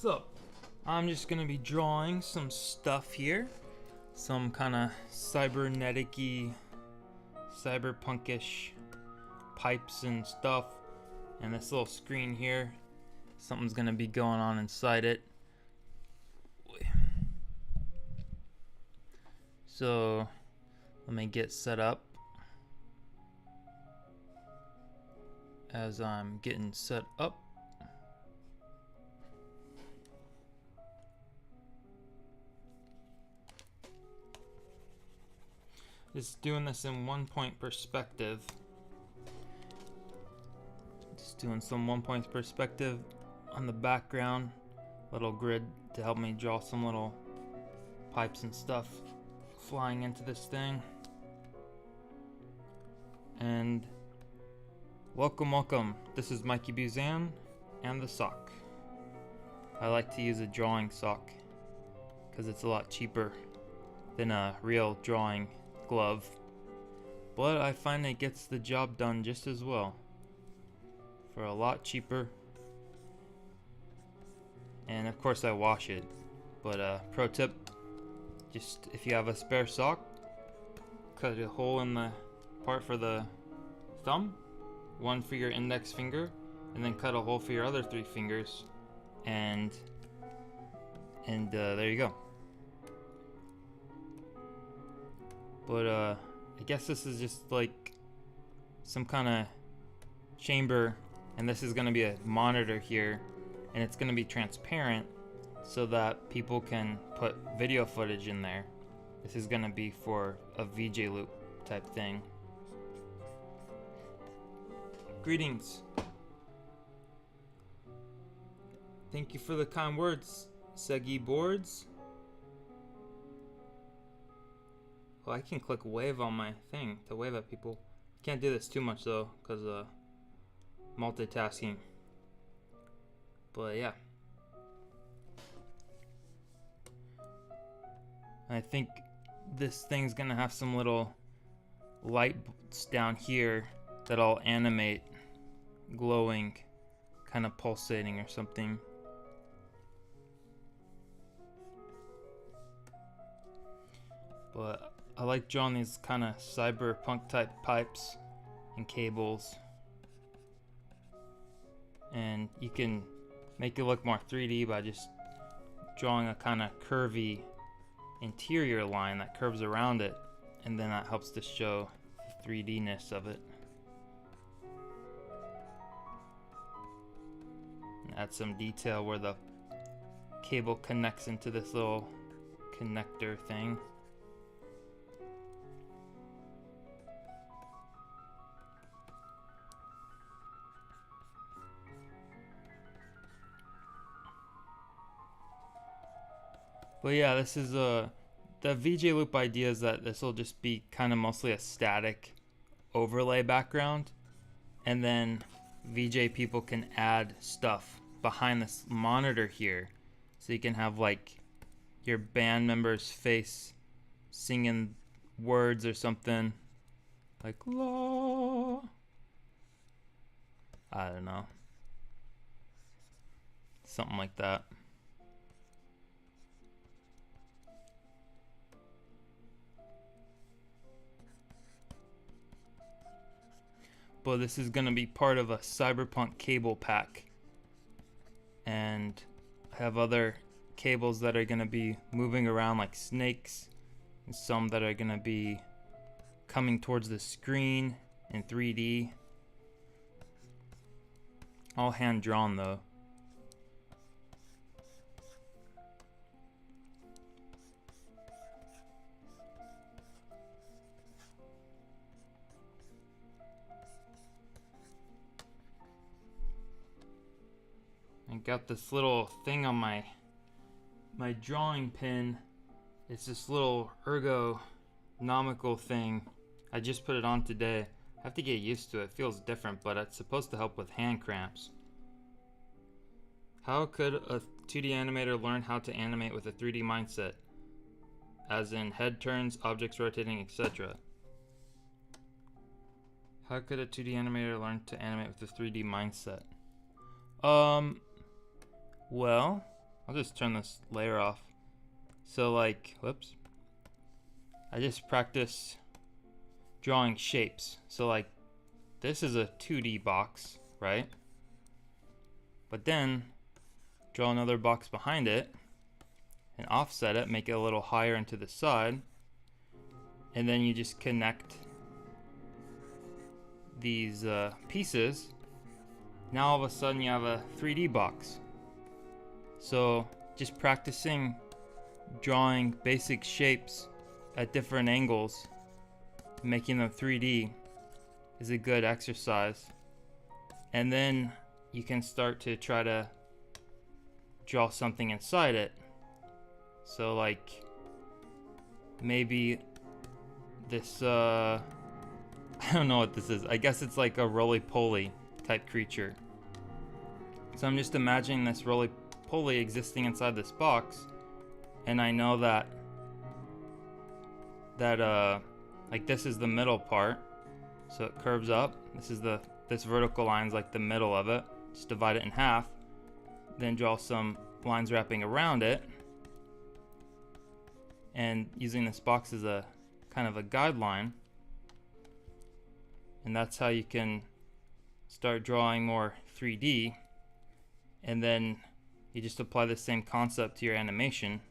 What's up? I'm just gonna be drawing some stuff here. Some kind of cybernetic-y, cyberpunkish pipes and stuff. And this little screen here, something's gonna be going on inside it. So let me get set up. As I'm getting set up, just doing this in 1-point perspective. Just doing some 1-point perspective on the background, little grid to help me draw some little pipes and stuff flying into this thing. And welcome. This is Mikey Buzan and the sock. I like to use a drawing sock because it's a lot cheaper than a real drawing glove, but I find it gets the job done just as well for a lot cheaper. And of course I wash it, but pro tip, just if you have a spare sock, cut a hole in the part for the thumb, one for your index finger, and then cut a hole for your other 3 fingers, and there you go. But I guess this is just like some kind of chamber, and this is going to be a monitor here, and it's going to be transparent so that people can put video footage in there. This is going to be for a VJ loop type thing. Greetings. Thank you for the kind words, Segi Boards. Oh, I can click wave on my thing to wave at people. Can't do this too much though, because multitasking. But yeah. I think this thing's gonna have some little lights down here that I'll animate glowing, kind of pulsating or something. But I like drawing these kind of cyberpunk type pipes and cables, and you can make it look more 3D by just drawing a kind of curvy interior line that curves around it, and then that helps to show the 3D-ness of it. And add some detail where the cable connects into this little connector thing. But yeah, this is the VJ loop idea is that this will just be kind of mostly a static overlay background, and then VJ people can add stuff behind this monitor here, so you can have like your band member's face singing words or something like la, I don't know, something like that. But this is going to be part of a CyberPunk cable pack, and I have other cables that are going to be moving around like snakes, and some that are going to be coming towards the screen in 3D. All hand drawn though. I got this little thing on my drawing pin. It's this little ergonomical thing. I just put it on today. I have to get used to it. It feels different, but it's supposed to help with hand cramps. How could a 2D animator learn how to animate with a 3D mindset? As in head turns, objects rotating, etc. How could a 2D animator learn to animate with a 3D mindset? Well, I'll just turn this layer off. So like, whoops. I just practice drawing shapes. So like, this is a 2D box, right? But then draw another box behind it and offset it, make it a little higher into the side. And then you just connect these pieces. Now all of a sudden you have a 3D box. So just practicing drawing basic shapes at different angles, making them 3D, is a good exercise. And then you can start to try to draw something inside it. So like maybe this I don't know what this is. I guess it's like a roly-poly type creature. So I'm just imagining this roly-poly existing inside this box, and I know that like this is the middle part, so it curves up. This vertical line's like the middle of it. Just divide it in half, then draw some lines wrapping around it, and using this box as a kind of a guideline. And that's how you can start drawing more 3D. And then you just apply the same concept to your animation.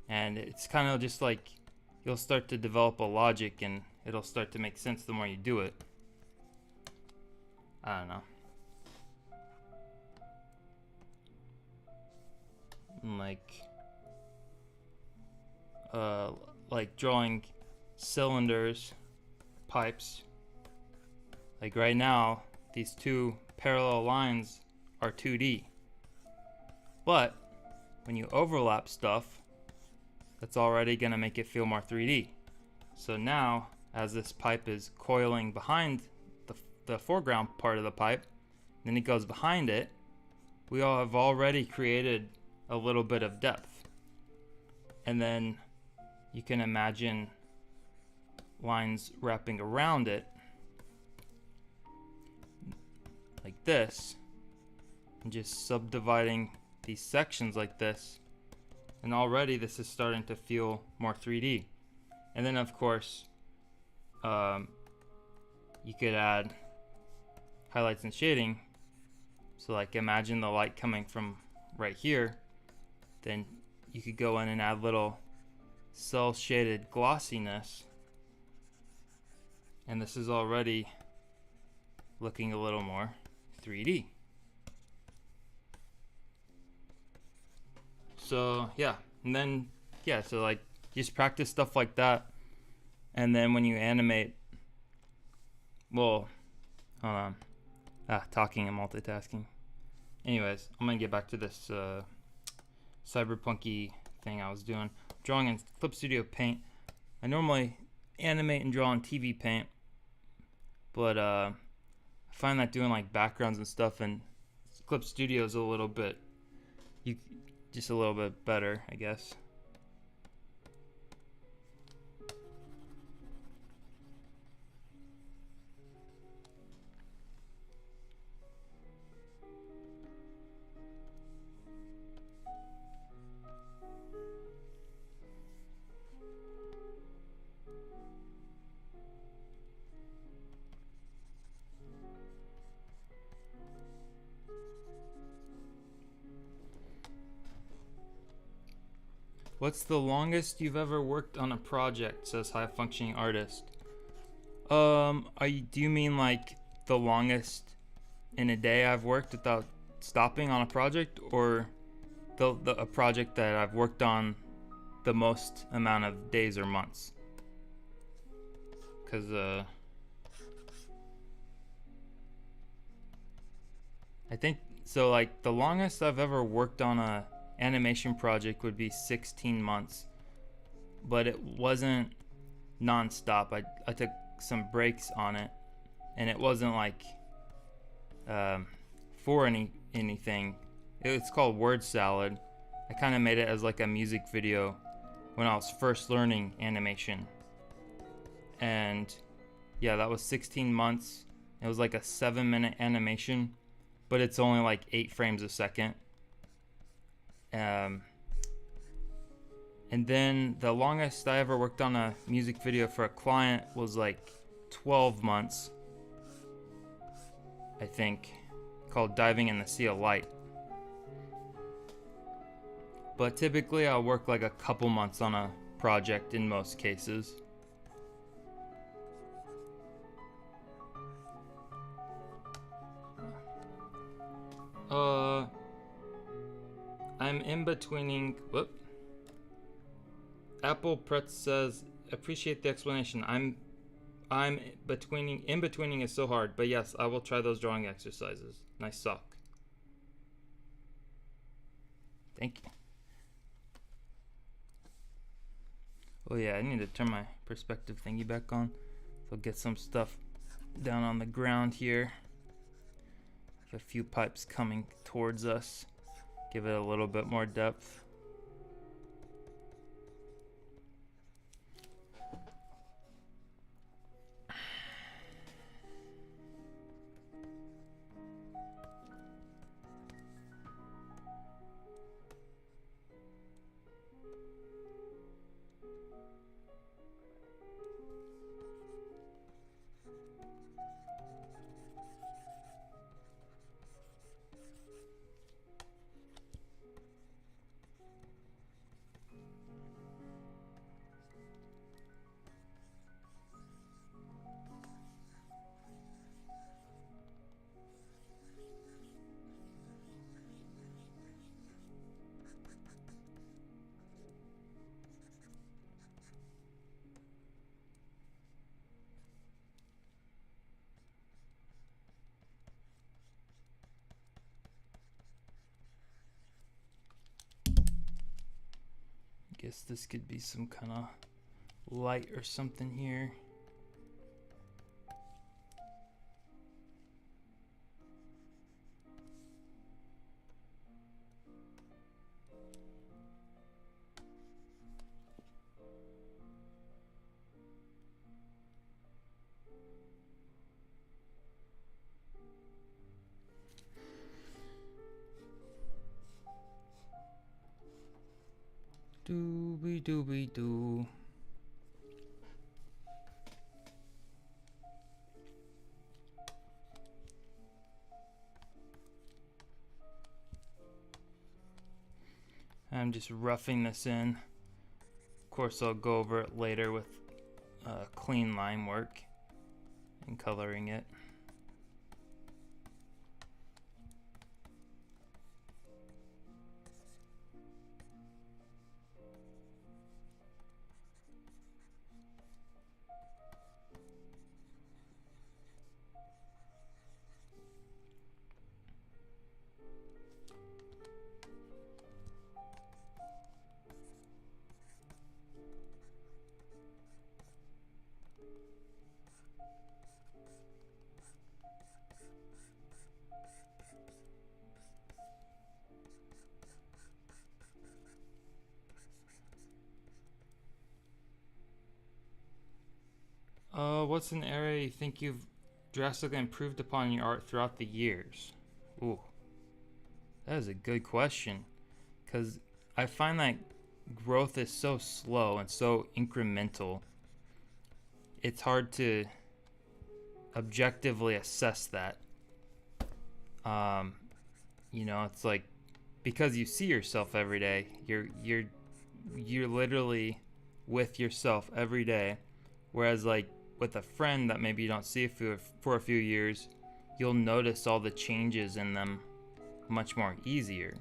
And it's kind of just like you'll start to develop a logic, and it'll start to make sense the more you do it. I don't know. Like drawing cylinders, pipes. Like right now, these two parallel lines are 2D. But when you overlap stuff, that's already gonna make it feel more 3D. So now, as this pipe is coiling behind the foreground part of the pipe, then it goes behind it, we all have already created a little bit of depth. And then you can imagine lines wrapping around it like this, and just subdividing these sections like this, and already this is starting to feel more 3D. And then of course you could add highlights and shading. So like imagine the light coming from right here, then you could go in and add little cell shaded glossiness, and this is already looking a little more 3D. So yeah, and then yeah, so like just practice stuff like that, and then when you animate, well, talking and multitasking. Anyways, I'm gonna get back to this cyberpunky thing I was doing. Drawing in Clip Studio Paint. I normally animate and draw in TV Paint, but I find that doing like backgrounds and stuff in Clip Studio is a little bit better, I guess. What's the longest you've ever worked on a project, says High Functioning Artist. Do you mean like the longest in a day I've worked without stopping on a project, or a project that I've worked on the most amount of days or months? Because I think so, like the longest I've ever worked on a animation project would be 16 months, but it wasn't non-stop. I took some breaks on it, and it wasn't like for anything. It's called Word Salad. I kind of made it as like a music video when I was first learning animation, and yeah, that was 16 months. It was like a 7-minute animation, but it's only like 8 frames a second. And then the longest I ever worked on a music video for a client was like 12 months, I think, called Diving in the Sea of Light. But typically I'll work like a couple months on a project in most cases. I'm in betweening. Whoop. Apple Pretz says, appreciate the explanation. I'm betweening. In betweening is so hard, but yes, I will try those drawing exercises. Nice sock. Thank you. Oh yeah, I need to turn my perspective thingy back on. So get some stuff down on the ground here. A few pipes coming towards us. Give it a little bit more depth. Guess this could be some kind of light or something here. Dooby dooby doo. I'm just roughing this in. Of course, I'll go over it later with clean line work and coloring it. What's an area you think you've drastically improved upon in your art throughout the years? Ooh, that is a good question, because I find that growth is so slow and so incremental. It's hard to objectively assess that. You know, it's like, because you see yourself every day, you're literally with yourself every day, whereas like with a friend that maybe you don't see for a few years, you'll notice all the changes in them much more easier.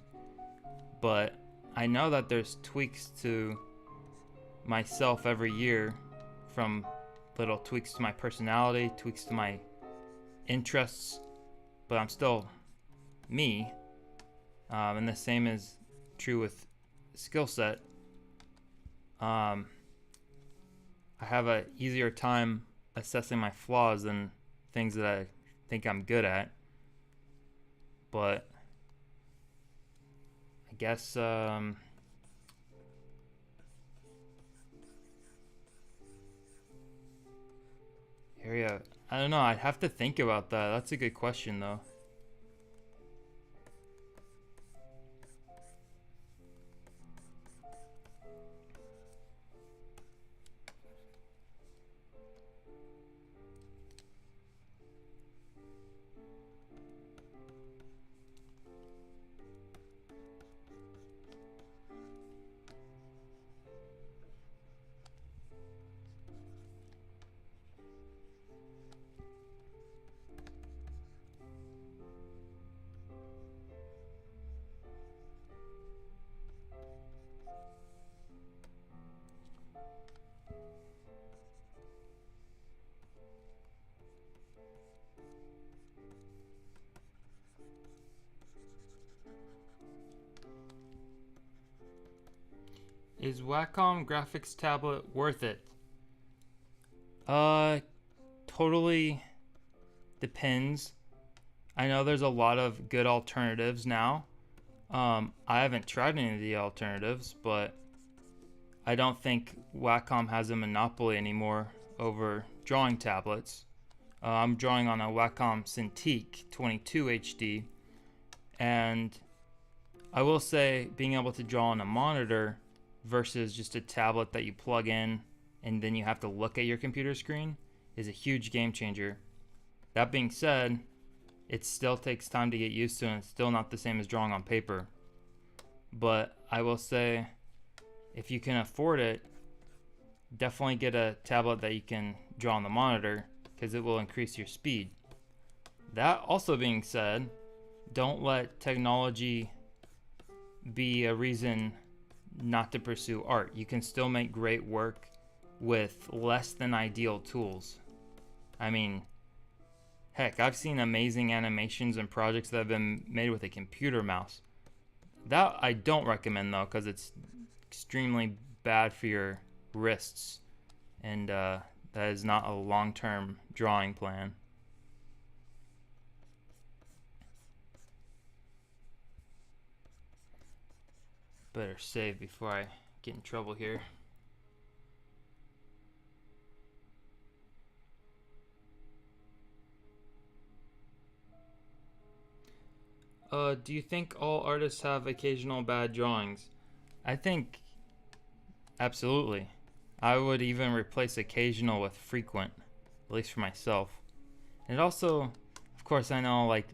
But I know that there's tweaks to myself every year, from little tweaks to my personality, tweaks to my interests, but I'm still me. And the same is true with skill set. I have a easier time assessing my flaws than things that I think I'm good at. But I guess area, I don't know, I'd have to think about that. That's a good question though. Is Wacom graphics tablet worth it? Uh, totally depends. I know there's a lot of good alternatives now. I haven't tried any of the alternatives, but I don't think Wacom has a monopoly anymore over drawing tablets. I'm drawing on a Wacom Cintiq 22 HD, and I will say being able to draw on a monitor versus just a tablet that you plug in and then you have to look at your computer screen is a huge game changer. That being said, it still takes time to get used to, and it's still not the same as drawing on paper. But I will say, if you can afford it, definitely get a tablet that you can draw on the monitor, because it will increase your speed. That also being said, don't let technology be a reason not to pursue art. You can still make great work with less than ideal tools. I mean, heck, I've seen amazing animations and projects that have been made with a computer mouse. That I don't recommend though, because it's extremely bad for your wrists, and that is not a long-term drawing plan. Better save before I get in trouble here. Do you think all artists have occasional bad drawings? I think absolutely. I would even replace occasional with frequent, at least for myself. And also, of course, I know like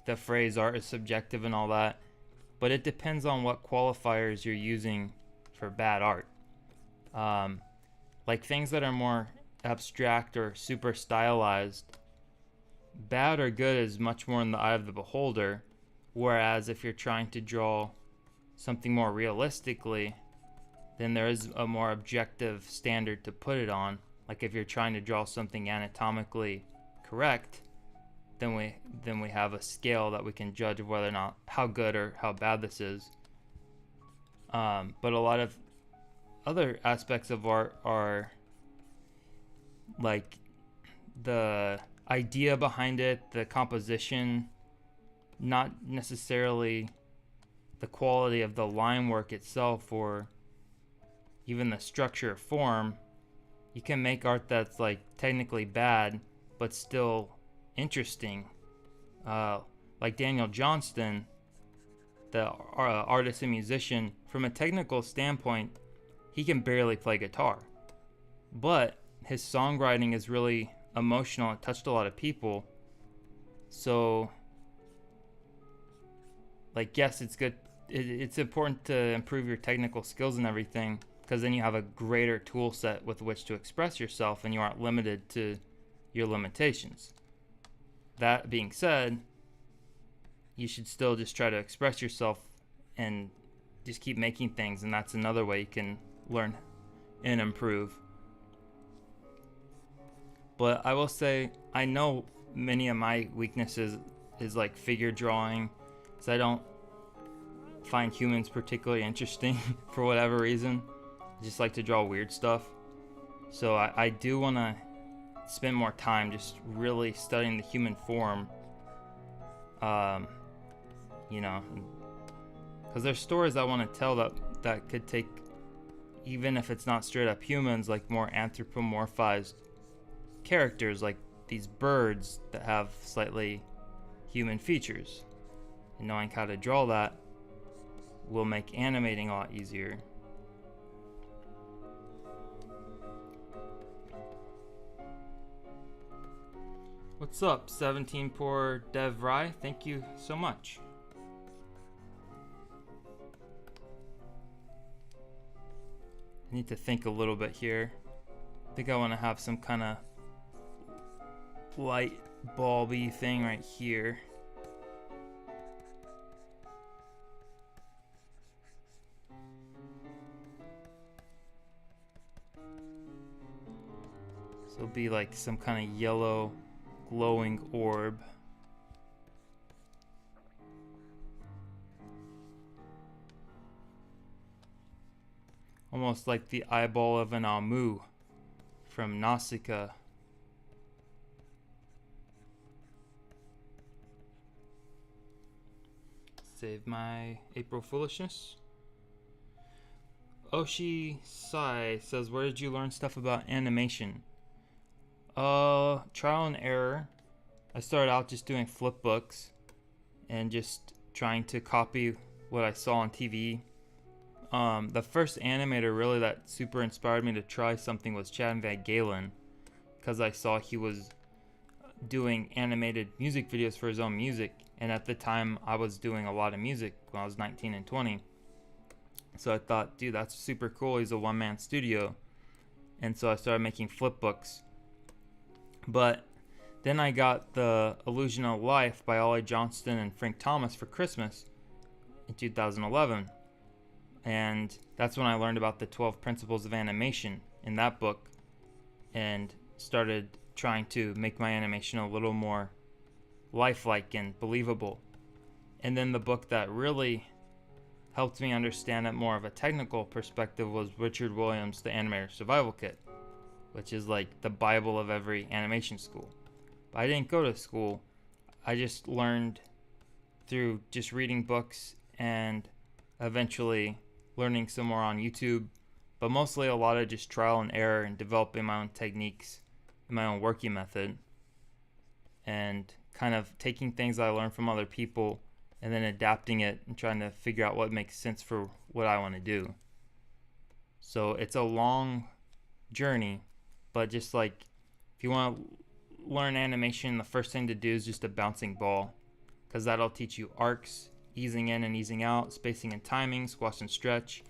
the phrase art is subjective and all that, but it depends on what qualifiers you're using for bad art. Like things that are more abstract or super stylized, bad or good is much more in the eye of the beholder. Whereas if you're trying to draw something more realistically, then there is a more objective standard to put it on. Like if you're trying to draw something anatomically correct, then we have a scale that we can judge of whether or not how good or how bad this is. But a lot of other aspects of art are like the idea behind it, the composition, not necessarily the quality of the line work itself or even the structure or form. You can make art that's like technically bad but still interesting. Like Daniel Johnston, the artist and musician, from a technical standpoint, he can barely play guitar. But his songwriting is really emotional. It touched a lot of people. So, like, yes, it's good. It's important to improve your technical skills and everything, because then you have a greater tool set with which to express yourself and you aren't limited to your limitations. That being said, you should still just try to express yourself and just keep making things, and that's another way you can learn and improve. But I will say, I know many of my weaknesses is like figure drawing, so I don't find humans particularly interesting for whatever reason. I just like to draw weird stuff. So I do want to spend more time just really studying the human form. You know, because there's stories I want to tell that could take, even if it's not straight up humans, like more anthropomorphized characters, like these birds that have slightly human features. And knowing how to draw that will make animating a lot easier. What's up, 17 Poor Dev Rye? Thank you so much. I need to think a little bit here. I think I want to have some kind of light bulby thing right here. So it'll be like some kind of yellow glowing orb. almost like the eyeball of an Amu from Nausicaa. Save my April foolishness. Oshi Sai says, where did you learn stuff about animation? Trial and error. I started out just doing flip books and just trying to copy what I saw on TV. The first animator really that super inspired me to try something was Chad Van Galen, because I saw he was doing animated music videos for his own music, and at the time I was doing a lot of music when I was 19 and 20. So I thought, dude, that's super cool. He's a one-man studio. And so I started making flip books. But then I got The Illusion of Life by Ollie Johnston and Frank Thomas for Christmas in 2011. And that's when I learned about the 12 principles of animation in that book and started trying to make my animation a little more lifelike and believable. And then the book that really helped me understand it more of a technical perspective was Richard Williams' The Animator Survival Kit, which is like the Bible of every animation school. But I didn't go to school. I just learned through just reading books and eventually learning some more on YouTube, but mostly a lot of just trial and error and developing my own techniques and my own working method and kind of taking things I learned from other people and then adapting it and trying to figure out what makes sense for what I want to do. So it's a long journey, but just like if you want to learn animation, the first thing to do is just a bouncing ball, because that'll teach you arcs, easing in and easing out, spacing and timing, squash and stretch.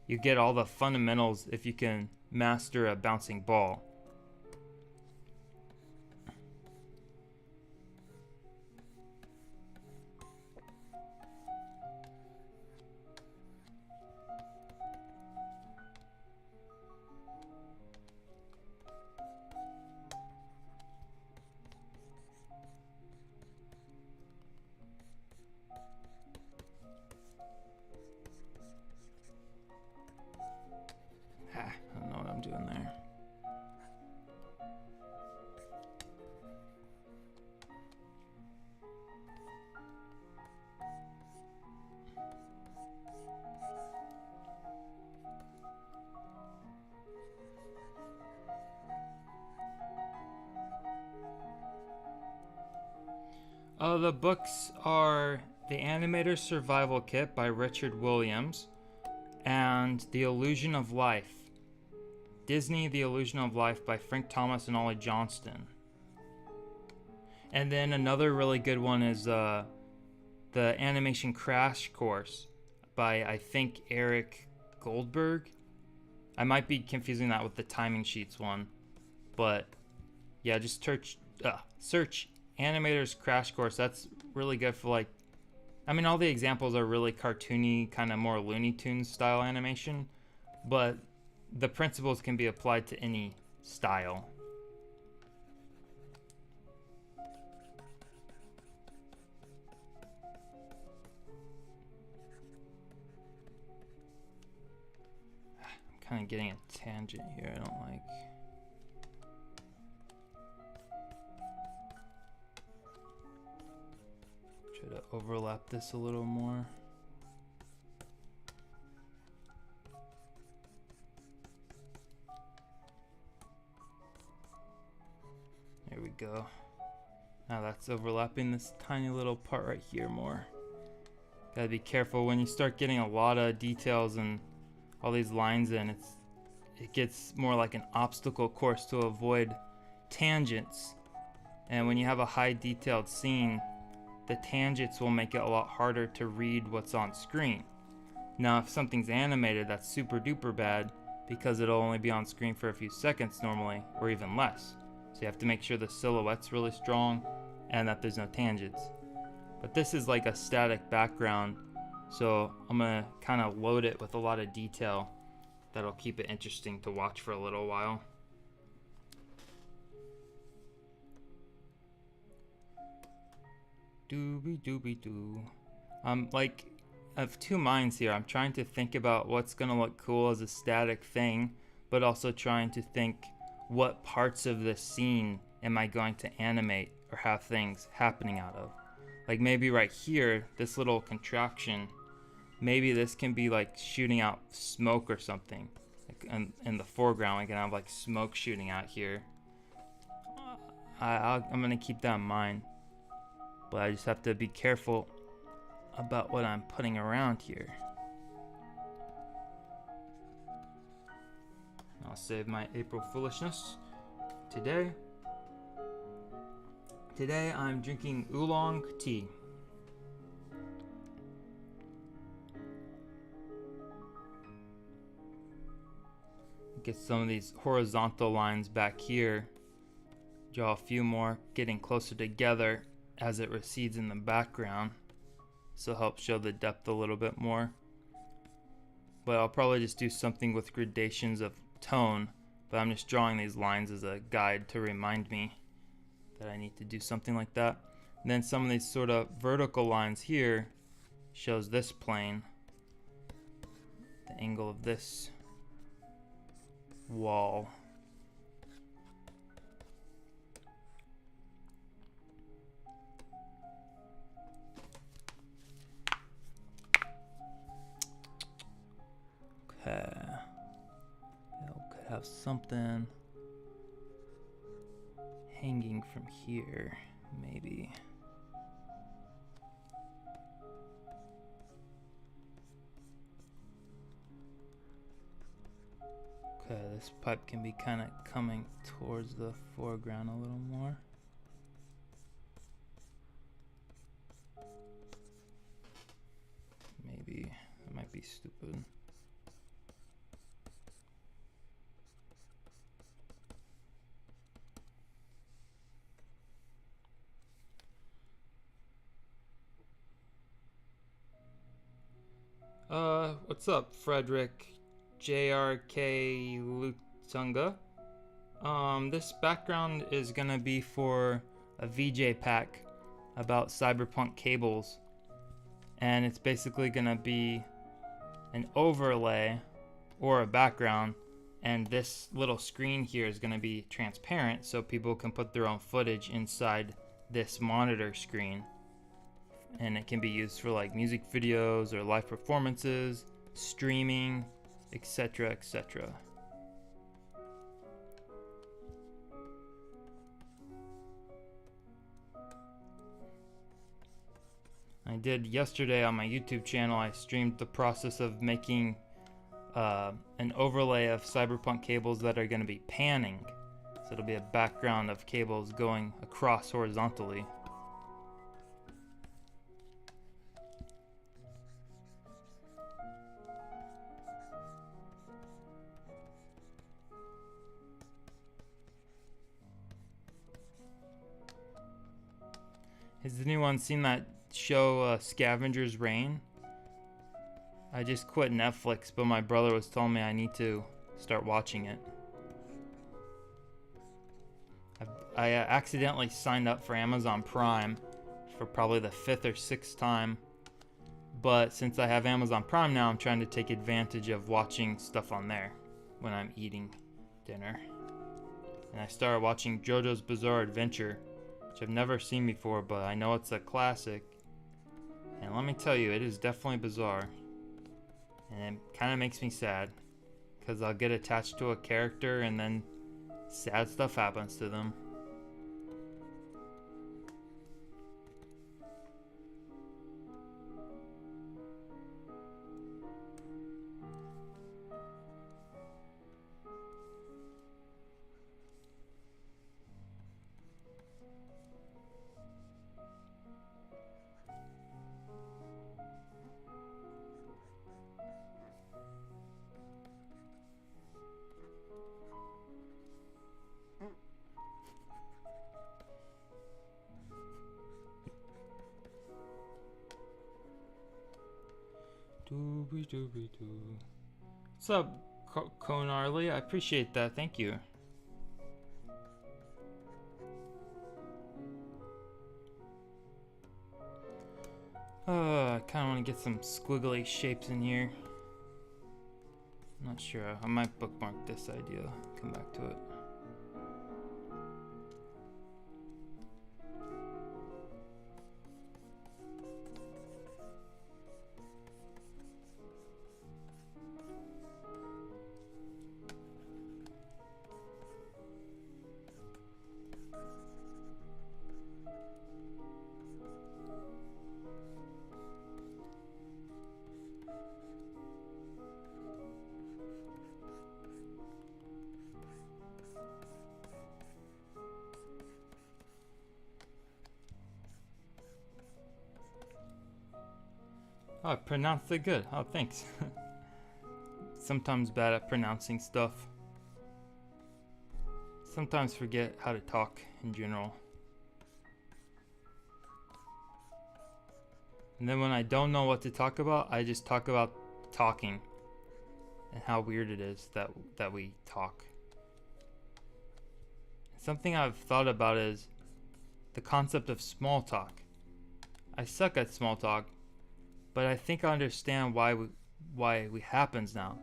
You get all the fundamentals if you can master a bouncing ball. I don't know what I'm doing there. The books are The Animator Survival Kit by Richard Williams and The Illusion of Life. Disney, The Illusion of Life by Frank Thomas and Ollie Johnston. And then another really good one is The Animation Crash Course by, I think, Eric Goldberg. I might be confusing that with the Timing Sheets one. But yeah, just search Animator's Crash Course. That's really good for like, I mean, all the examples are really cartoony, kind of more Looney Tunes style animation, but the principles can be applied to any style. I'm kind of getting a tangent here. I don't like. Try to overlap this a little more. There we go. Now that's overlapping this tiny little part right here more. Gotta be careful when you start getting a lot of details and all these lines in. It gets more like an obstacle course to avoid tangents. And when you have a high detailed scene, the tangents will make it a lot harder to read what's on screen. Now if something's animated, that's super duper bad because it'll only be on screen for a few seconds normally, or even less. So you have to make sure the silhouette's really strong and that there's no tangents. But this is like a static background, so I'm gonna kind of load it with a lot of detail that'll keep it interesting to watch for a little while. Doobie doobie doo. have two minds here. I'm trying to think about what's gonna look cool as a static thing, but also trying to think what parts of the scene am I going to animate or have things happening out of. Like maybe right here, this little contraction, maybe this can be like shooting out smoke or something. Like in the foreground, I can have like smoke shooting out here. I'm gonna keep that in mind, but I just have to be careful about what I'm putting around here. I'll save my April foolishness. Today I'm drinking oolong tea. Get some of these horizontal lines back here. Draw a few more, getting closer together as it recedes in the background. So help show the depth a little bit more. But I'll probably just do something with gradations of tone, but I'm just drawing these lines as a guide to remind me that I need to do something like that. And then some of these sort of vertical lines here shows this plane, the angle of this wall. Okay. Could have something hanging from here, maybe. Okay, this pipe can be kind of coming towards the foreground a little more. Maybe it might be stupid. What's up, Frederick JRK Lutunga? This background is gonna be for a VJ pack about CyberPunk cables, and it's basically gonna be an overlay or a background, and this little screen here is gonna be transparent so people can put their own footage inside this monitor screen. And it can be used for like music videos or live performances, streaming, etc., etc. I did yesterday on my YouTube channel, I streamed the process of making an overlay of CyberPunk cables that are going to be panning. So it'll be a background of cables going across horizontally. Has anyone seen that show Scavenger's Reign? I just quit Netflix, but my brother was telling me I need to start watching it. I accidentally signed up for Amazon Prime for probably the 5th or 6th time. But since I have Amazon Prime now, I'm trying to take advantage of watching stuff on there when I'm eating dinner. And I started watching JoJo's Bizarre Adventure, which I've never seen before, but I know it's a classic. And let me tell you, it is definitely bizarre. And it kind of makes me sad, because I'll get attached to a character and then sad stuff happens to them. What's up, Conarly? I appreciate that. Thank you. kind of want to get some squiggly shapes in here. Not sure. I might bookmark this idea. Come back to it. Oh, I pronounced it good. Oh, thanks. Sometimes bad at pronouncing stuff. Sometimes forget how to talk in general. And then when I don't know what to talk about, I just talk about talking and how weird it is that we talk. Something I've thought about is the concept of small talk. I suck at small talk, but I think I understand why it happens now.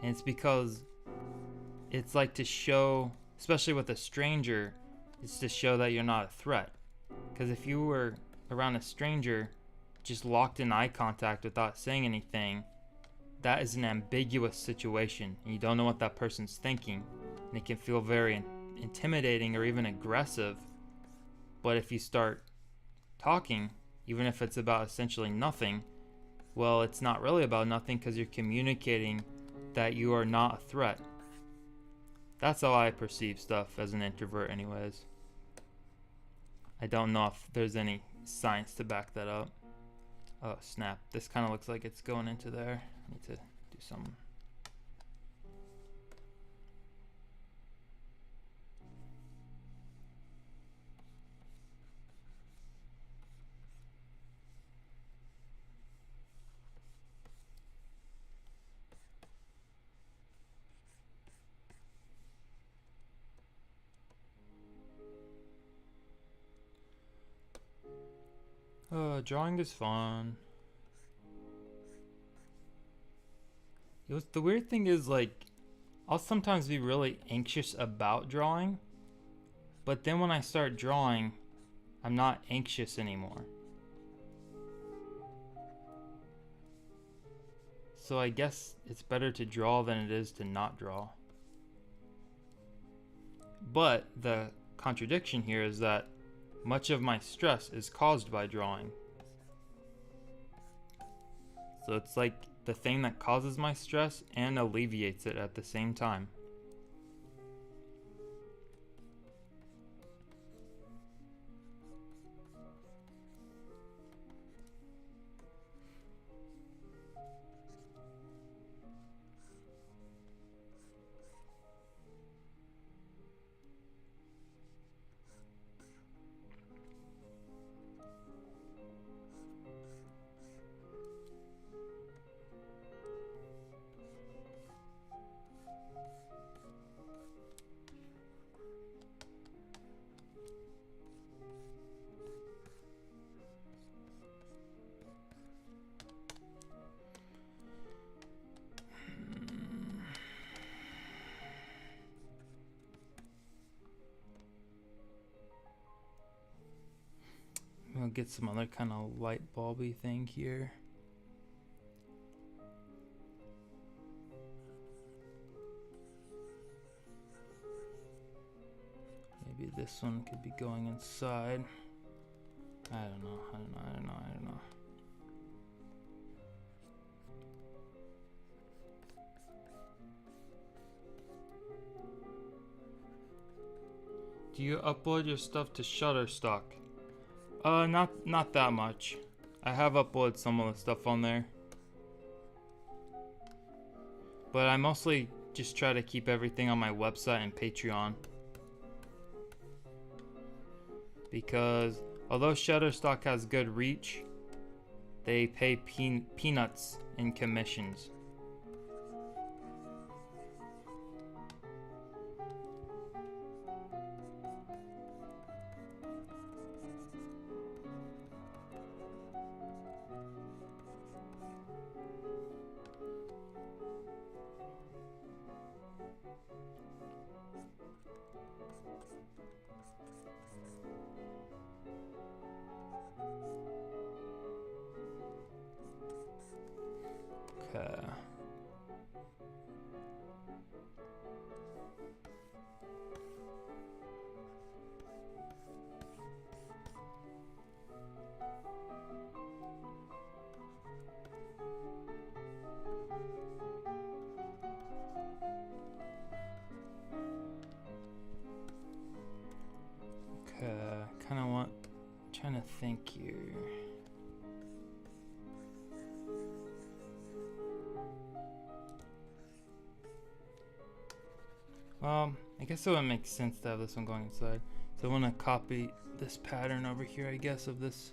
And it's because it's like to show, especially with a stranger, it's to show that you're not a threat. Because if you were around a stranger, just locked in eye contact without saying anything, that is an ambiguous situation, and you don't know what that person's thinking, and it can feel very intimidating or even aggressive. But if you start talking, even if it's about essentially nothing, well, it's not really about nothing because you're communicating that you are not a threat. That's how I perceive stuff as an introvert anyways. I don't know if there's any science to back that up. Oh snap, this kind of looks like it's going into there. I need to do something. Drawing is fun. The weird thing is, like, I'll sometimes be really anxious about drawing, but then when I start drawing, I'm not anxious anymore. So I guess it's better to draw than it is to not draw. But the contradiction here is that much of my stress is caused by drawing. So it's like the thing that causes my stress and alleviates it at the same time. I'll get some other kind of light bulby thing here. Maybe this one could be going inside. I don't know. Do you upload your stuff to Shutterstock? Not that much. I have uploaded some of the stuff on there, but I mostly just try to keep everything on my website and Patreon, because although Shutterstock has good reach, they pay peanuts in commissions. Okay. Kind of want, trying to think here. I guess it would make sense to have this one going inside. So I want to copy this pattern over here, I guess, of this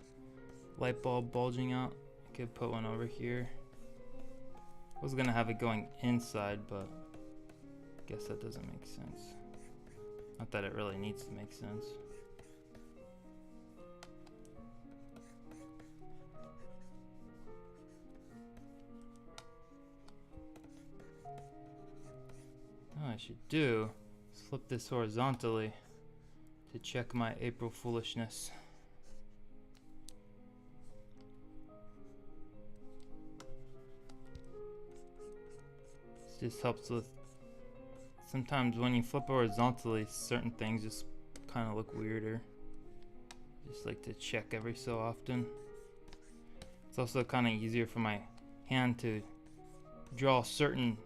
light bulb bulging out. I could put one over here. I was gonna have it going inside, but I guess that doesn't make sense. Not that it really needs to make sense. What I should do is flip this horizontally to check my April foolishness. This just helps with, sometimes when you flip horizontally, certain things just kind of look weirder. Just like to check every so often. It's also kind of easier for my hand to draw certain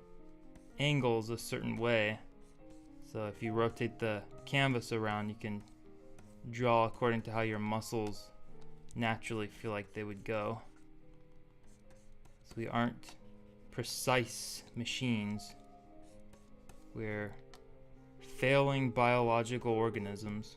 angles a certain way. So if you rotate the canvas around, you can draw according to how your muscles naturally feel like they would go. So we aren't precise machines. We're failing biological organisms.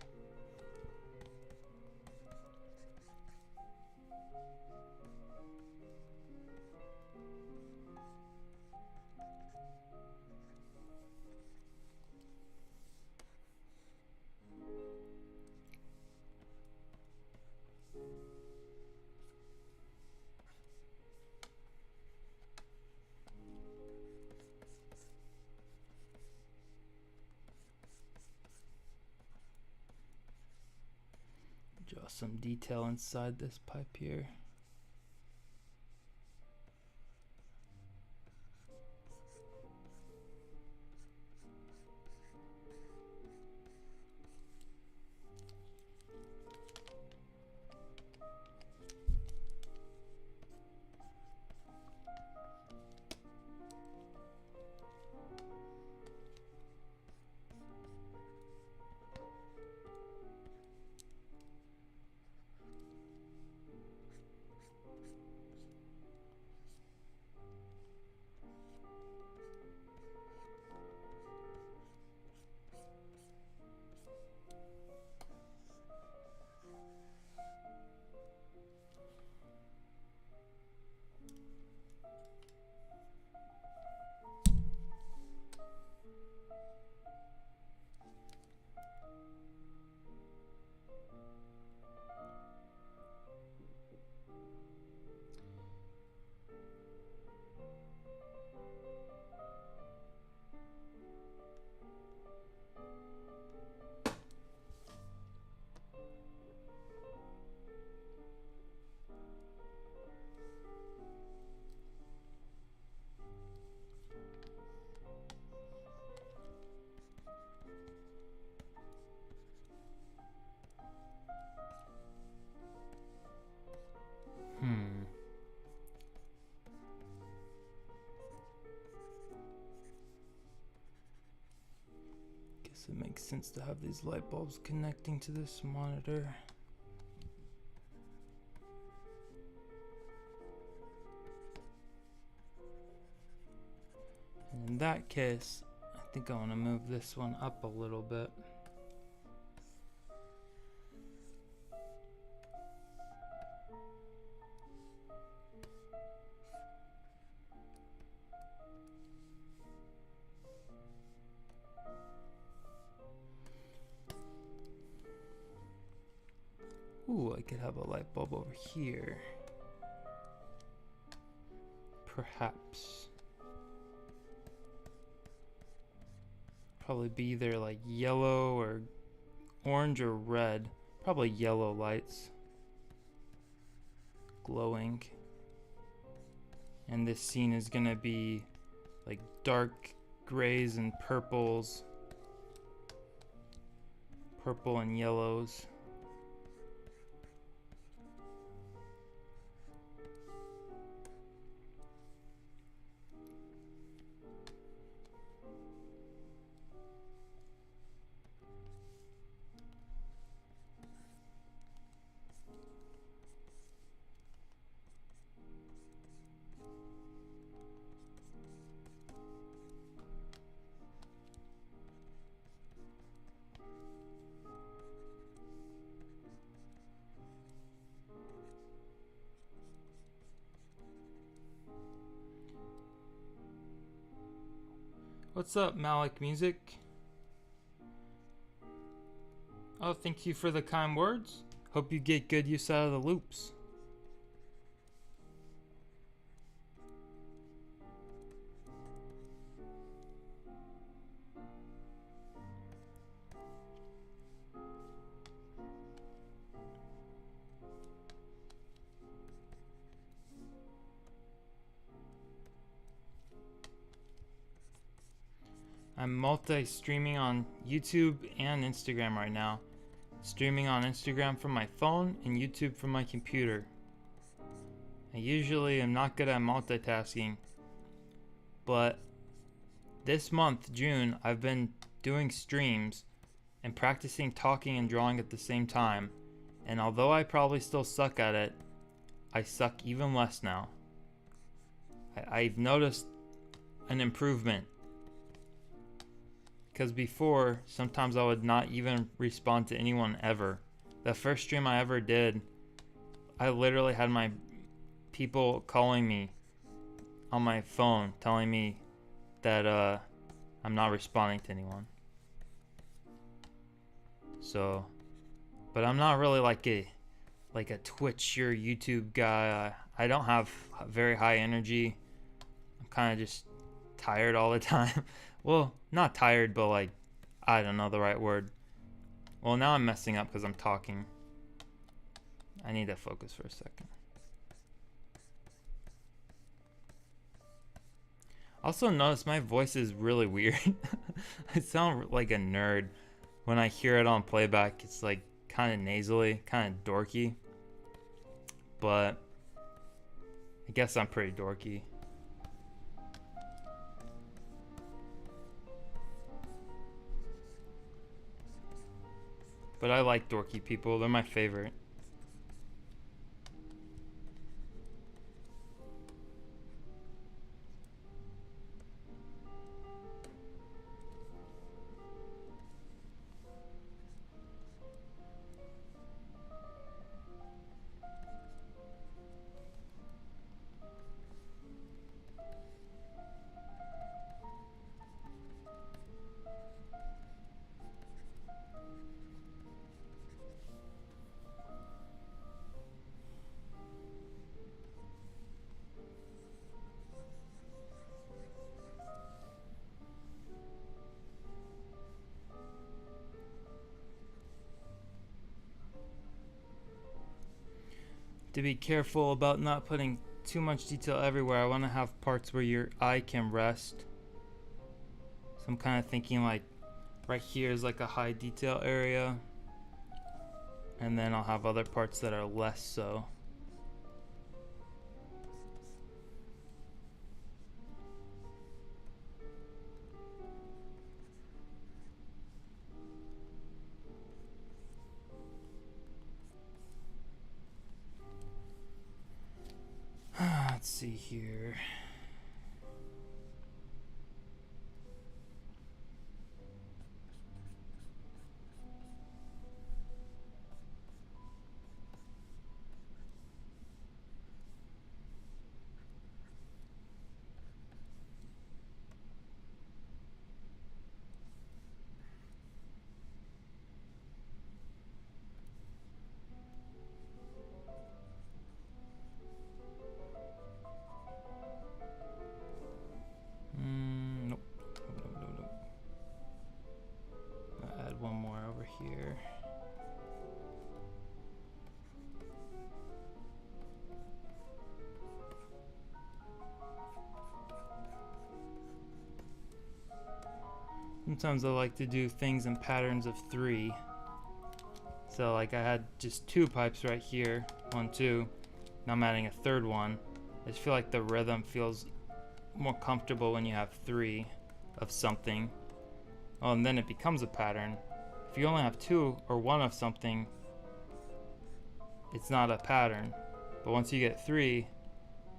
Draw some detail inside this pipe here. Guess it makes sense to have these light bulbs connecting to this monitor. And in that case, I think I want to move this one up a little bit. Ooh, I could have a light bulb over here. Perhaps. Probably be either like yellow or orange or red. Probably yellow lights. Glowing. And this scene is gonna be like dark grays and purples, purple and yellows. What's up, Malik Music? Oh, thank you for the kind words. Hope you get good use out of the loops. I'm multi-streaming on YouTube and Instagram right now. Streaming on Instagram from my phone and YouTube from my computer. I usually am not good at multitasking, but this month, June, I've been doing streams and practicing talking and drawing at the same time. And although I probably still suck at it, I suck even less now. I've noticed an improvement. Because before, sometimes I would not even respond to anyone ever. The first stream I ever did, I literally had my people calling me on my phone telling me that I'm not responding to anyone. So, but I'm not really like a Twitch or YouTube guy. I don't have very high energy. I'm kind of just tired all the time. Well, not tired, but like, I don't know the right word. Well, now I'm messing up because I'm talking. I need to focus for a second. Also notice my voice is really weird. I sound like a nerd when I hear it on playback. It's like kind of nasally, kind of dorky. But I guess I'm pretty dorky. But I like dorky people. They're my favorite. To be careful about not putting too much detail everywhere. I want to have parts where your eye can rest. So I'm kind of thinking like right here is like a high detail area. And then I'll have other parts that are less so. Let's see here. Sometimes I like to do things in patterns of 3. So like I had just 2 pipes right here, 1, 2. Now I'm adding a third one. I just feel like the rhythm feels more comfortable when you have 3 of something. Oh, and then it becomes a pattern. If you only have 2 or 1 of something, it's not a pattern. But once you get 3,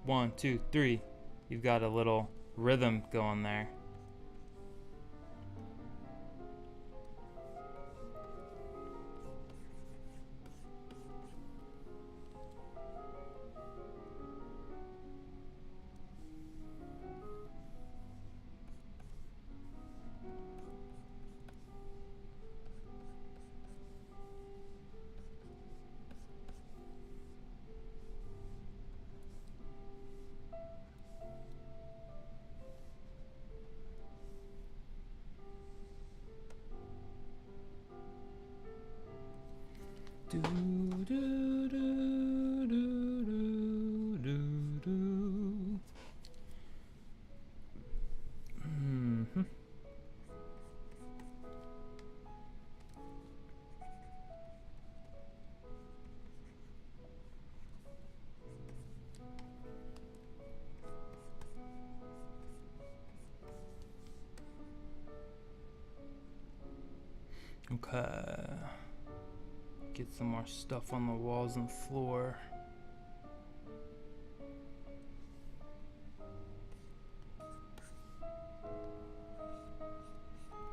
1, 2, 3, you've got a little rhythm going there. Do, do, do, do, do, do, do. Mm-hmm. Okay. Get some more stuff on the walls and floor.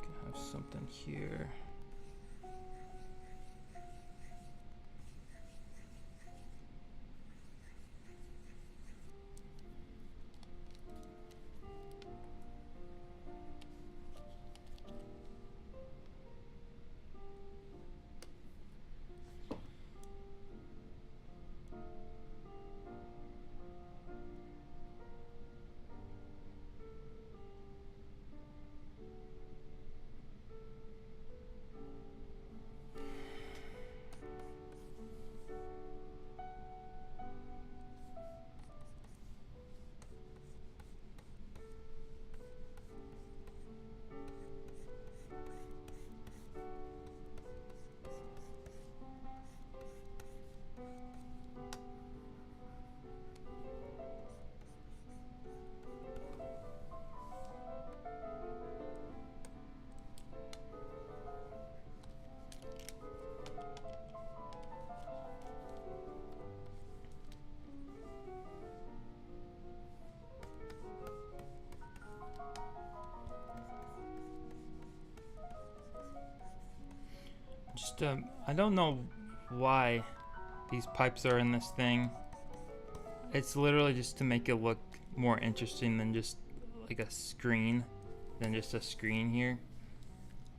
Can have something here. Just I don't know why these pipes are in this thing. It's literally just to make it look more interesting than just like a screen, here.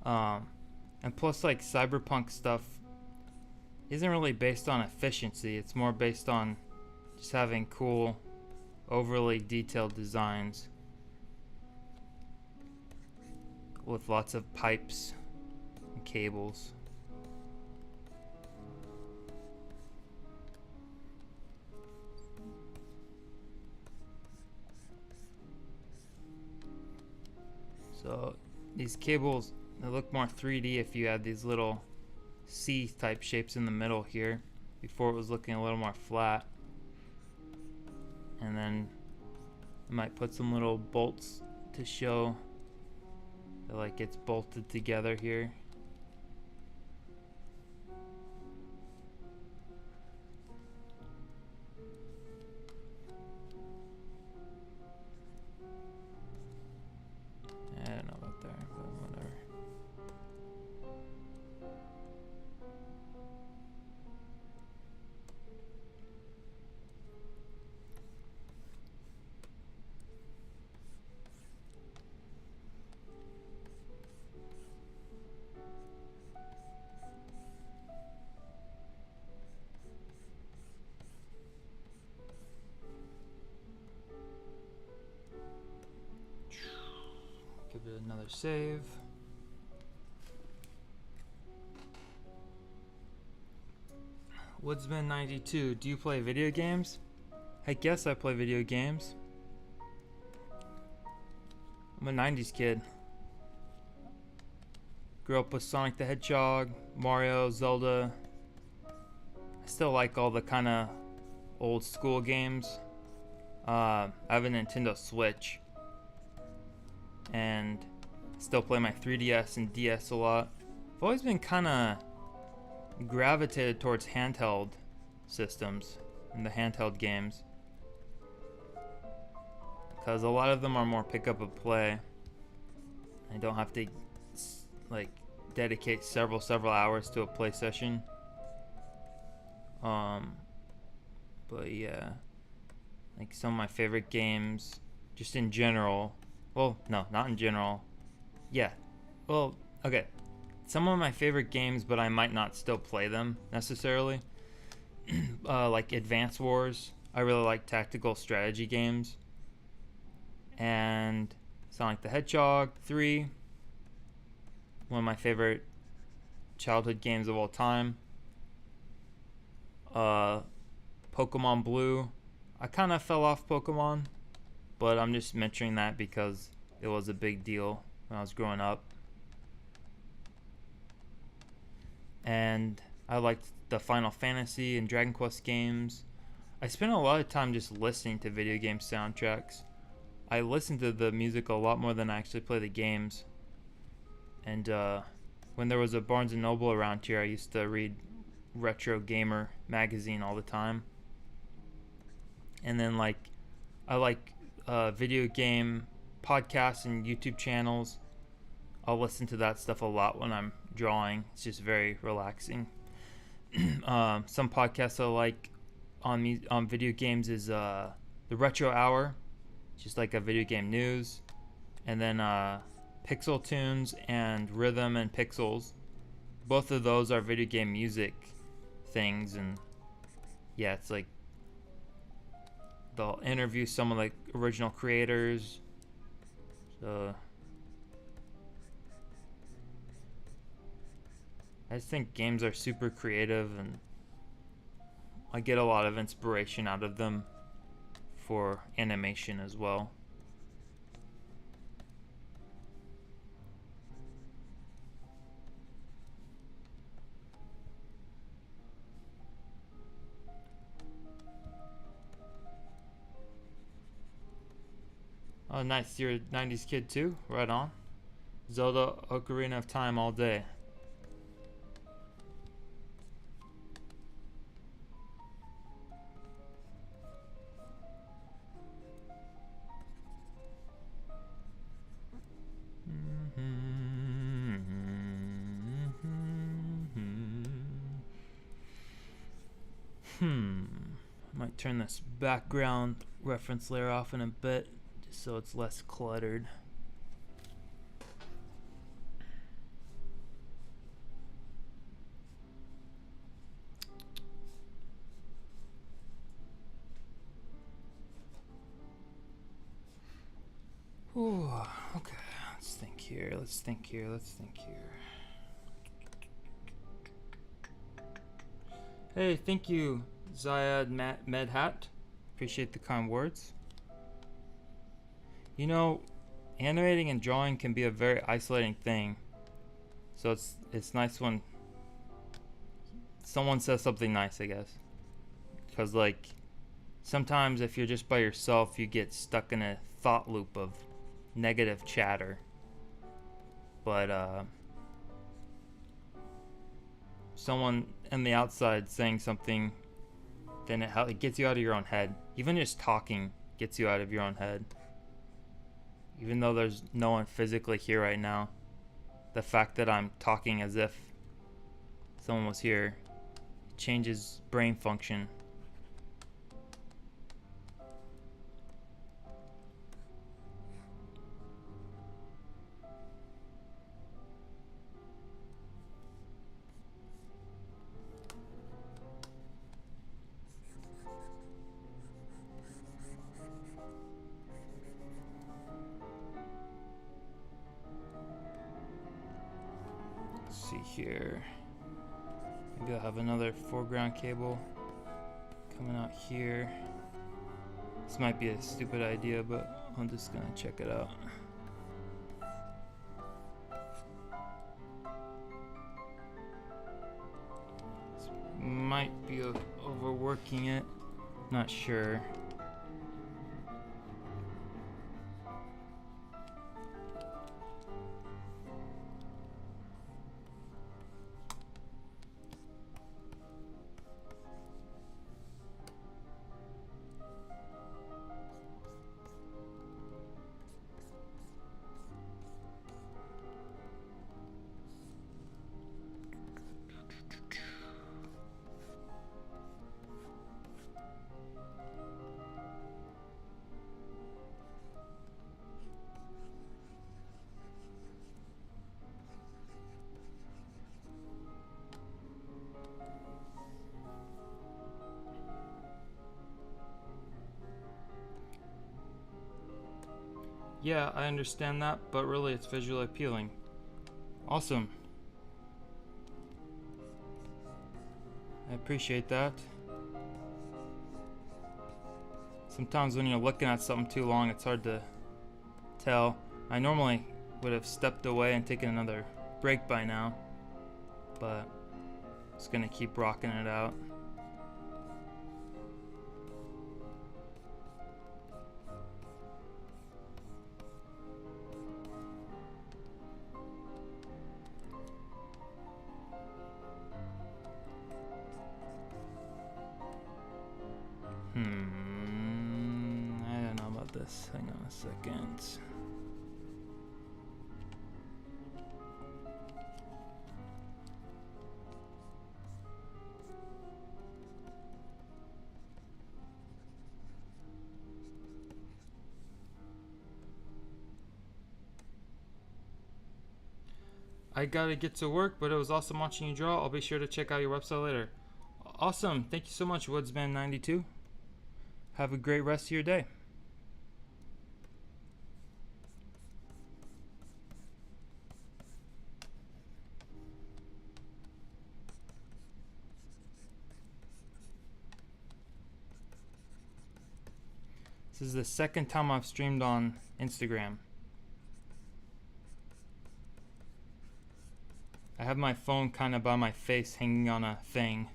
And plus, like, CyberPunk stuff isn't really based on efficiency. It's more based on just having cool, overly detailed designs with lots of pipes and cables. So these cables, they look more 3D if you add these little C type shapes in the middle here. Before it was looking a little more flat. And then I might put some little bolts to show that like it's bolted together here. I don't know about there, but whatever. Give it another save. Woodsman 92, do you play video games? I guess I play video games. I'm a 90s kid. Grew up with Sonic the Hedgehog, Mario, Zelda. I still like all the kind of old school games. I have a Nintendo Switch, and still play my 3DS and DS a lot. I've always been kind of gravitated towards handheld systems and the handheld games, because a lot of them are more pick up and play. I don't have to like dedicate several hours to a play session. But yeah, like some of my favorite games, just in general. Well, no, not in general. Yeah, well, okay. Some of my favorite games, but I might not still play them necessarily. Like Advance Wars. I really like tactical strategy games. And Sonic the Hedgehog 3. One of my favorite childhood games of all time. Pokemon Blue. I kind of fell off Pokemon, but I'm just mentioning that because it was a big deal when I was growing up. And I liked the Final Fantasy and Dragon Quest games. I spent a lot of time just listening to video game soundtracks. I listen to the music a lot more than I actually play the games. And when there was a Barnes & Noble around here, I used to read Retro Gamer magazine all the time. And then I like video game podcasts and YouTube channels. I'll listen to that stuff a lot when I'm drawing. It's just very relaxing. Some podcasts I like on video games is the Retro Hour, just like a video game news, and then Pixel Tunes and Rhythm and Pixels. Both of those are video game music things, and yeah, it's like they'll interview some of the original creators. So I just think games are super creative, and I get a lot of inspiration out of them for animation as well. Oh, nice. You're a 90s kid too? Right on. Zelda Ocarina of Time all day. I might turn this background reference layer off in a bit, just so it's less cluttered. Ooh, okay, let's think here. Hey, thank you, Zayad Medhat. Appreciate the kind words. You know, animating and drawing can be a very isolating thing. So it's nice when someone says something nice, I guess. Because like sometimes if you're just by yourself, you get stuck in a thought loop of negative chatter. But someone on the outside saying something, then it gets you out of your own head. Even just talking gets you out of your own head. Even though there's no one physically here right now, the fact that I'm talking as if someone was here changes brain function. Here, maybe I'll have another foreground cable coming out here. This might be a stupid idea, but I'm just gonna check it out. might be overworking it. Not sure. Yeah, I understand that, but really it's visually appealing. Awesome. I appreciate that. Sometimes when you're looking at something too long, it's hard to tell. I normally would have stepped away and taken another break by now, but just gonna keep rocking it out. I don't know about this. Hang on a second. I gotta get to work, but it was awesome watching you draw. I'll be sure to check out your website later. Awesome. Thank you so much, Woodsman92. Have a great rest of your day. This is the second time I've streamed on Instagram. I have my phone kind of by my face hanging on a thing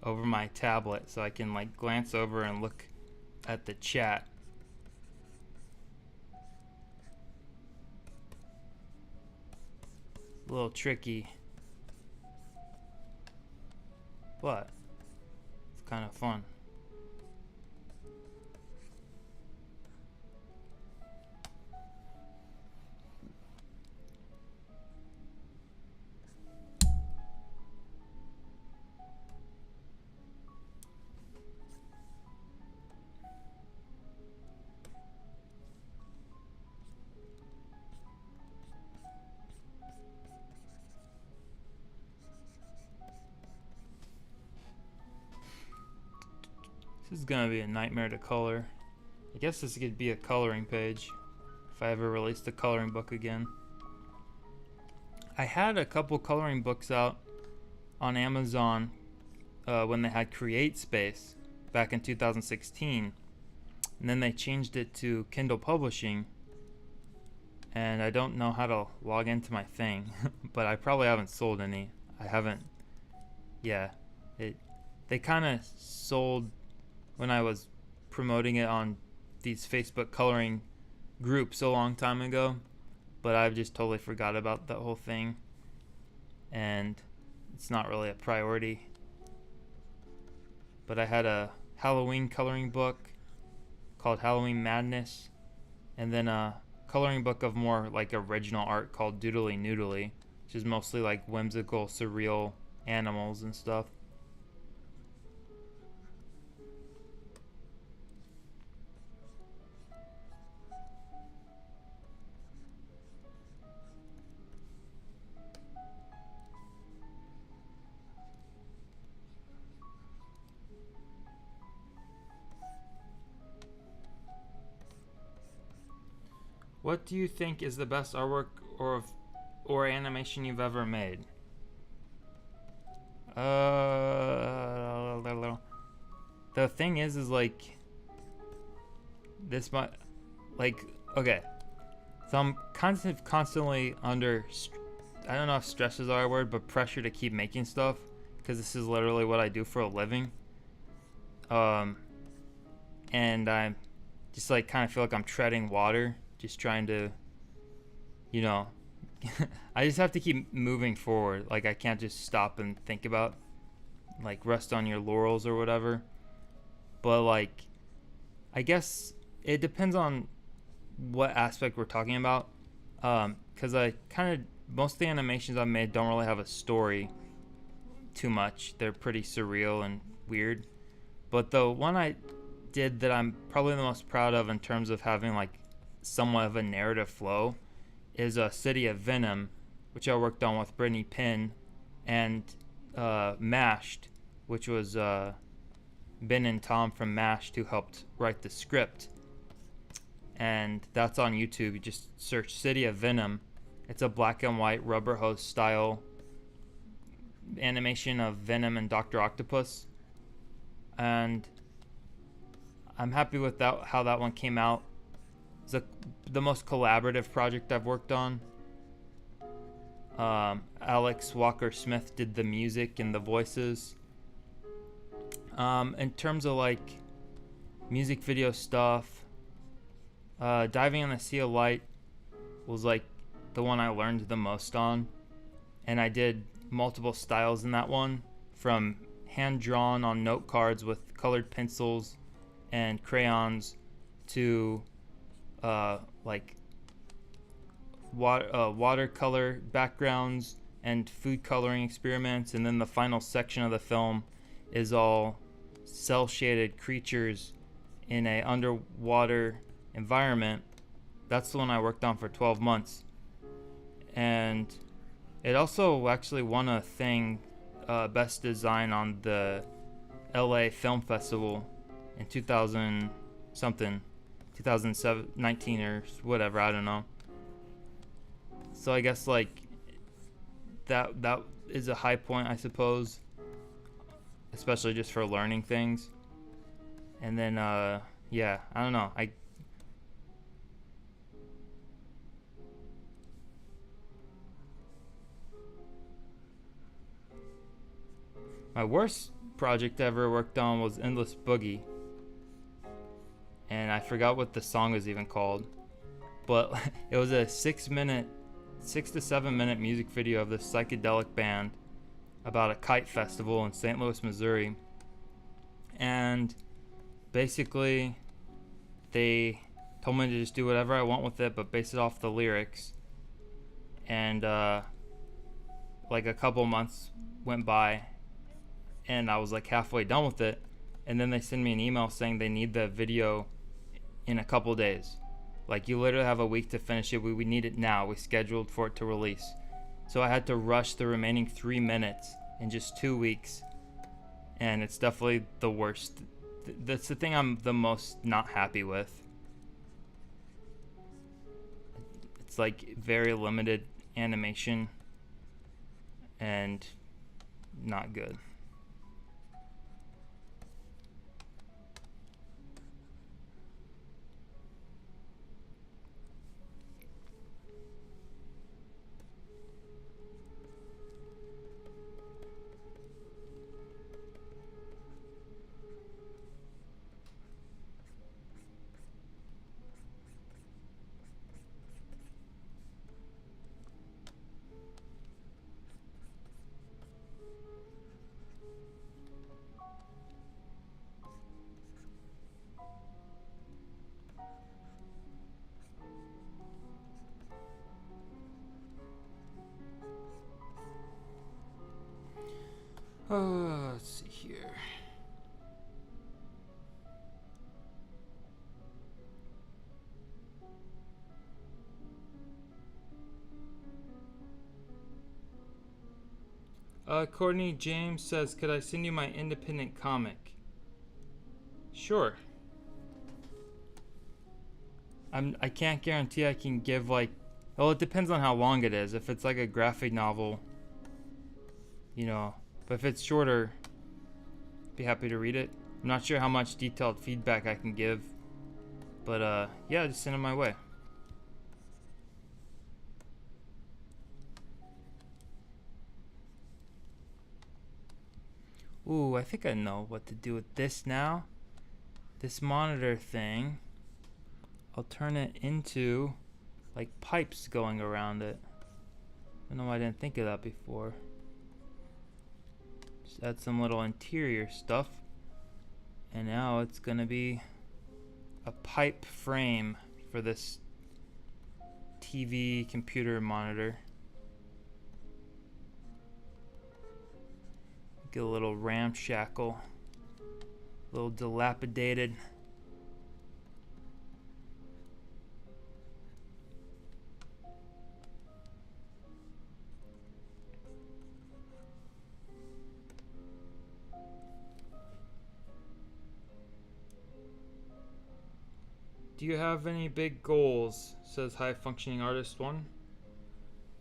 over my tablet so I can like glance over and look at the chat. A little tricky, but it's kind of fun. This is gonna be a nightmare to color. I guess this could be a coloring page if I ever release the coloring book again. I had a couple coloring books out on Amazon when they had Create Space back in 2016, and then they changed it to Kindle Publishing, and I don't know how to log into my thing, but I probably haven't sold any. I haven't. Yeah, they kind of sold when I was promoting it on these Facebook coloring groups a long time ago, but I've just totally forgot about that whole thing, and it's not really a priority. But I had a Halloween coloring book called Halloween Madness, and then a coloring book of more like original art called Doodly Noodly, which is mostly like whimsical, surreal animals and stuff. What do you think is the best artwork or animation you've ever made? The thing is like this might like okay. So I'm constantly under I don't know if stress is the right word, but pressure to keep making stuff because this is literally what I do for a living. Um, and I'm just like kind of feel like I'm treading water, just trying to, you know, I just have to keep moving forward. Like I can't just stop and think about like rest on your laurels or whatever. But like I guess it depends on what aspect we're talking about. Because I kind of most of the animations I've made don't really have a story too much. They're pretty surreal and weird. But the one I did that I'm probably the most proud of in terms of having like somewhat of a narrative flow is a City of Venom, which I worked on with Brittany Pinn, and Mashed, which was Ben and Tom from Mashed who helped write the script. And that's on YouTube. You just search City of Venom. It's a black and white rubber hose style animation of Venom and Dr. Octopus. And I'm happy with that, how that one came out. It's the most collaborative project I've worked on. Alex Walker Smith did the music and the voices. In terms of like music video stuff, Diving in the Sea of Light was like the one I learned the most on, and I did multiple styles in that one, from hand drawn on note cards with colored pencils and crayons to like watercolor backgrounds and food coloring experiments, and then the final section of the film is all cell shaded creatures in a underwater environment. That's the one I worked on for 12 months, and it also actually won a thing, best design on the LA Film Festival in 2000 something, 2019 or whatever, I don't know. So I guess like that is a high point, I suppose, especially just for learning things. And then yeah, I don't know. My worst project I ever worked on was Endless Boogie, and I forgot what the song was even called, but it was a 6 to 7 minute music video of this psychedelic band about a kite festival in St. Louis, Missouri. And basically they told me to just do whatever I want with it, but base it off the lyrics. And like a couple months went by, and I was like halfway done with it, and then they send me an email saying they need the video in a couple days. Like, you literally have a week to finish it. We need it now. We scheduled for it to release. So I had to rush the remaining 3 minutes in just 2 weeks, and it's definitely the worst. That's the thing I'm the most not happy with. It's like very limited animation and not good. Let's see here. Courtney James says, could I send you my independent comic? Sure. I can't guarantee I can give like, well, it depends on how long it is. If it's like a graphic novel, you know, but if it's shorter, I'd be happy to read it. I'm not sure how much detailed feedback I can give, but yeah, just send it my way. Ooh, I think I know what to do with this now. This monitor thing, I'll turn it into like pipes going around it. I don't know why I didn't think of that before. Just add some little interior stuff. And now it's gonna be a pipe frame for this TV computer monitor. Get a little ramshackle, a little dilapidated. Do you have any big goals? Says High Functioning Artist 1.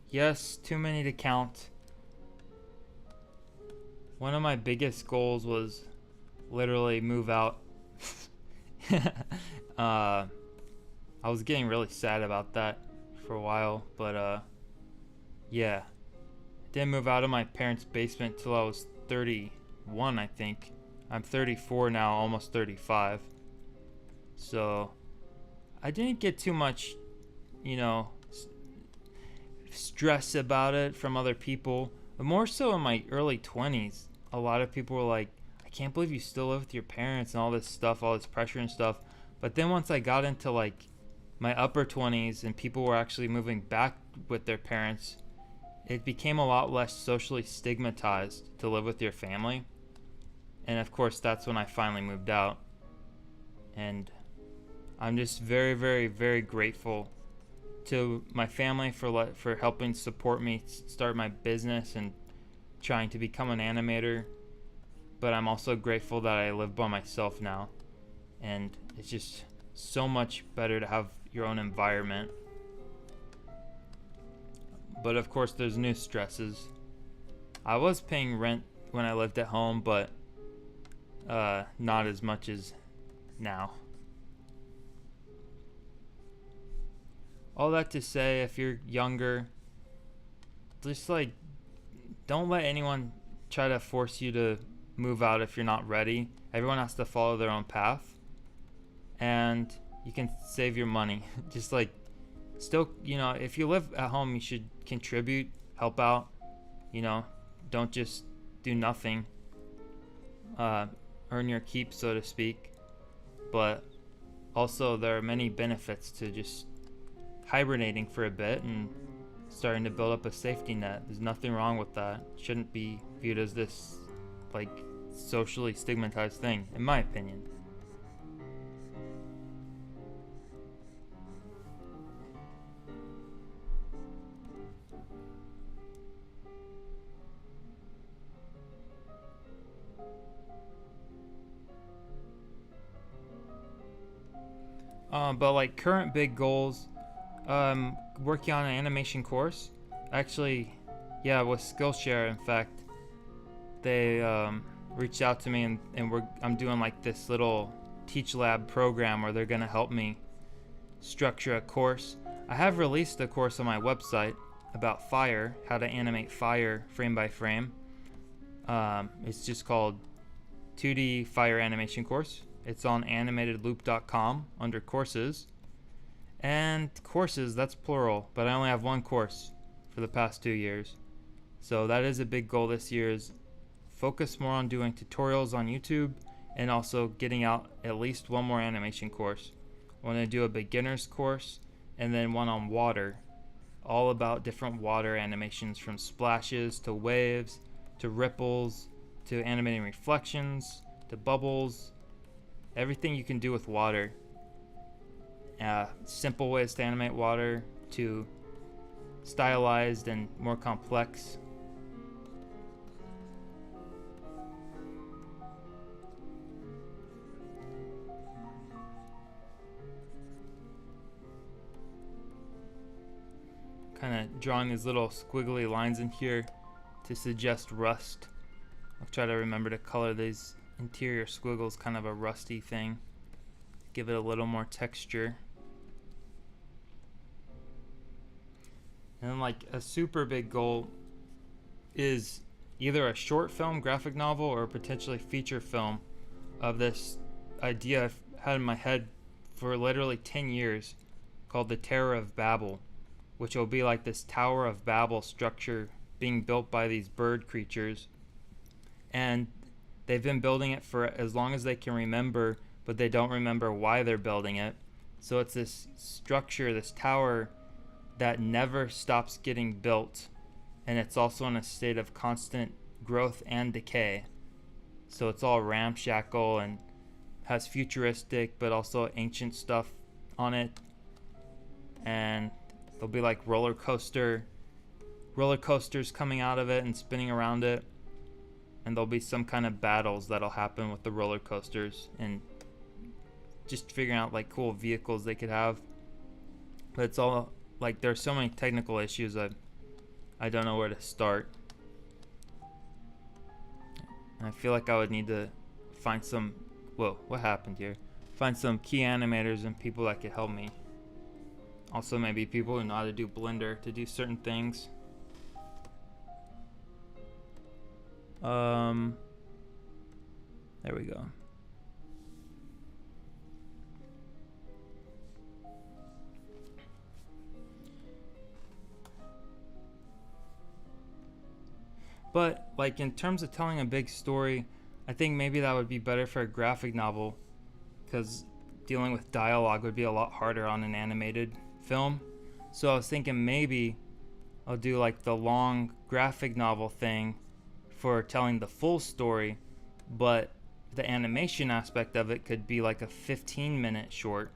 Yes, too many to count. One of my biggest goals was literally move out. I was getting really sad about that for a while, but yeah. I didn't move out of my parents' basement till I was 31, I think. I'm 34 now, almost 35. So I didn't get too much, stress about it from other people. But more so in my early 20s, a lot of people were like, I can't believe you still live with your parents and all this stuff, all this pressure and stuff. But then once I got into like my upper 20s and people were actually moving back with their parents, it became a lot less socially stigmatized to live with your family. And of course, that's when I finally moved out. And I'm just very, very, very grateful to my family for helping support me start my business and trying to become an animator. But I'm also grateful that I live by myself now. And it's just so much better to have your own environment. But of course, there's new stresses. I was paying rent when I lived at home, but not as much as now. All that to say, if you're younger, just like, don't let anyone try to force you to move out if you're not ready. Everyone has to follow their own path. And you can save your money. Just like, still, if you live at home, you should contribute, help out. Don't just do nothing. Earn your keep, so to speak. But also, there are many benefits to just hibernating for a bit and starting to build up a safety net. There's nothing wrong with that. It shouldn't be viewed as this like socially stigmatized thing, in my opinion. But like current big goals, working on an animation course. Actually, yeah, with Skillshare, in fact, they reached out to me and I'm doing like this little Teach Lab program where they're gonna help me structure a course. I have released a course on my website about fire, how to animate fire frame by frame. It's just called 2D Fire Animation Course. It's on animatedloop.com under courses. And courses, that's plural, but I only have one course for the past 2 years. So that is a big goal this year, is focus more on doing tutorials on YouTube and also getting out at least one more animation course. I want to do a beginner's course and then one on water, all about different water animations, from splashes to waves to ripples to animating reflections to bubbles, everything you can do with water. Simple ways to animate water to stylized and more complex. Kind of drawing these little squiggly lines in here to suggest rust. I'll try to remember to color these interior squiggles kind of a rusty thing. Give it a little more texture. And then like a super big goal is, either a short film graphic novel or potentially feature film of this idea I've had in my head for literally 10 years called the Terror of Babel, which will be like this Tower of Babel structure being built by these bird creatures. And they've been building it for as long as they can remember, but they don't remember why they're building it. So it's this structure, this tower that never stops getting built, and it's also in a state of constant growth and decay. So it's all ramshackle and has futuristic but also ancient stuff on it. And there'll be like roller coasters coming out of it and spinning around it. And there'll be some kind of battles that'll happen with the roller coasters and just figuring out like cool vehicles they could have. But it's all like there's so many technical issues I don't know where to start. And I feel like I would need to find some what happened here? Find some key animators and people that could help me. Also maybe people who know how to do Blender to do certain things. There we go. But like in terms of telling a big story, I think maybe that would be better for a graphic novel, because dealing with dialogue would be a lot harder on an animated film. So I was thinking maybe I'll do like the long graphic novel thing for telling the full story, but the animation aspect of it could be like a 15-minute short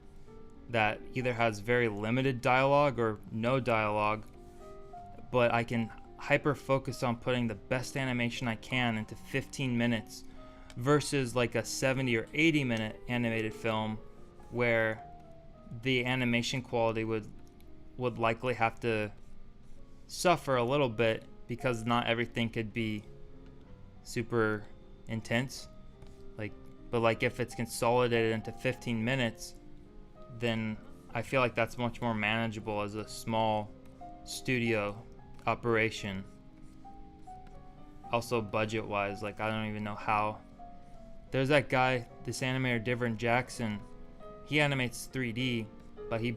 that either has very limited dialogue or no dialogue, but I can hyper focus on putting the best animation I can into 15 minutes versus like a 70 or 80 minute animated film where the animation quality would likely have to suffer a little bit because not everything could be super intense. But like if it's consolidated into 15 minutes, then I feel like that's much more manageable as a small studio operation. Also budget wise, like I don't even know how. There's that guy, this animator Divern Jackson. He animates 3D, but he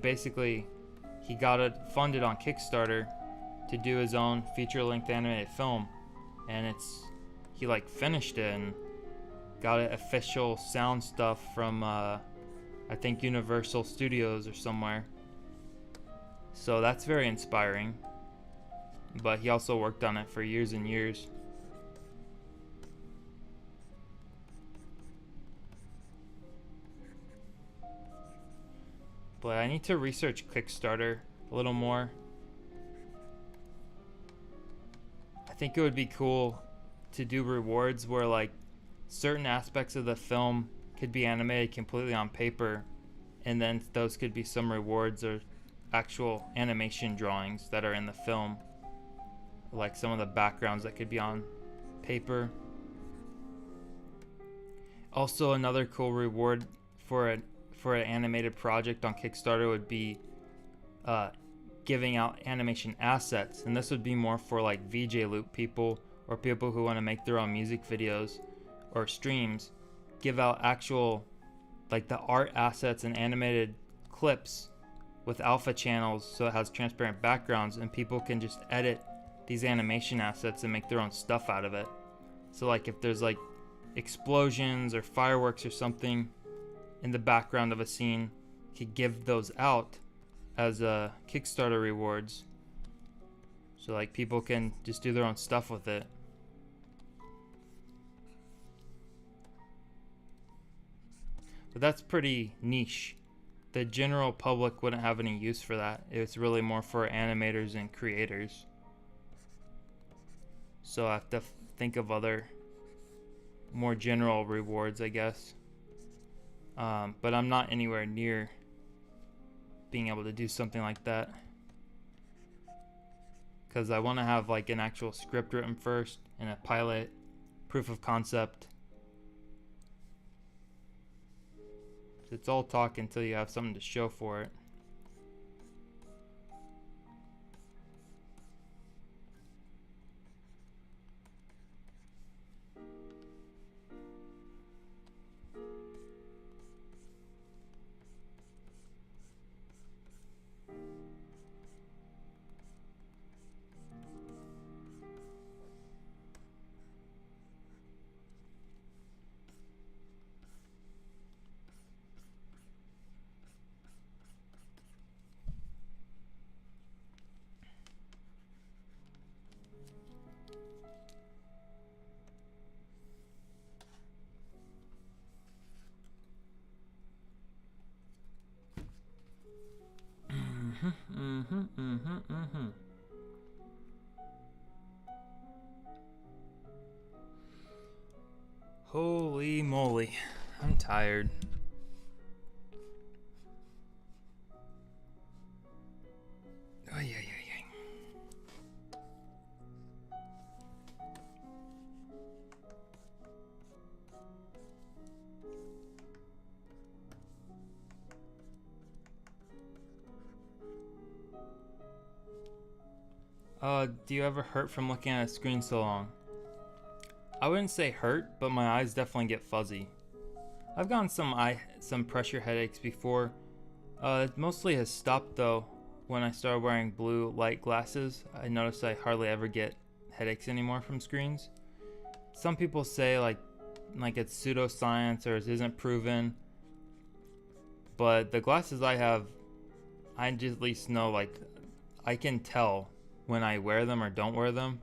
got it funded on Kickstarter to do his own feature-length animated film, and he like finished it and got it official sound stuff from I think Universal Studios or somewhere. So that's very inspiring. But he also worked on it for years and years. But I need to research Kickstarter a little more. I think it would be cool to do rewards where like certain aspects of the film could be animated completely on paper, and then those could be some rewards or actual animation drawings that are in the film, like some of the backgrounds that could be on paper. Also, another cool reward for an animated project on Kickstarter would be giving out animation assets, and this would be more for like VJ Loop people or people who want to make their own music videos or streams. Give out actual like the art assets and animated clips with alpha channels, so it has transparent backgrounds and people can just edit these animation assets and make their own stuff out of it. So like if there's like explosions or fireworks or something in the background of a scene, you could give those out as Kickstarter rewards, so like people can just do their own stuff with it. But that's pretty niche. The general public wouldn't have any use for that. It's really more for animators and creators. So I have to think of other more general rewards, I guess. But I'm not anywhere near being able to do something like that, because I want to have like an actual script written first and a pilot, proof of concept. It's all talk until you have something to show for it. Holy moly, I'm tired. Oh, yeah. Do you ever hurt from looking at a screen so long? I wouldn't say hurt, but my eyes definitely get fuzzy. I've gotten some pressure headaches before. It mostly has stopped though when I started wearing blue light glasses. I noticed I hardly ever get headaches anymore from screens. Some people say like it's pseudoscience or it isn't proven, but the glasses I have, I just at least know like I can tell when I wear them or don't wear them,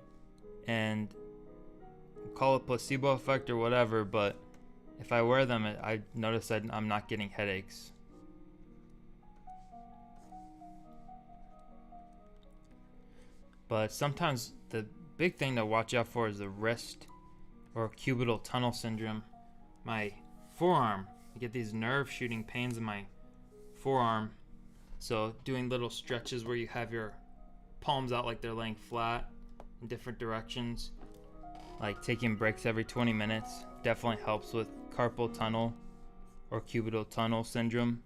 and call it placebo effect or whatever, but if I wear them, I notice that I'm not getting headaches. But sometimes the big thing to watch out for is the wrist or cubital tunnel syndrome. My forearm, I get these nerve shooting pains in my forearm. So doing little stretches where you have your palms out like they're laying flat in different directions, like taking breaks every 20 minutes, definitely helps with carpal tunnel or cubital tunnel syndrome.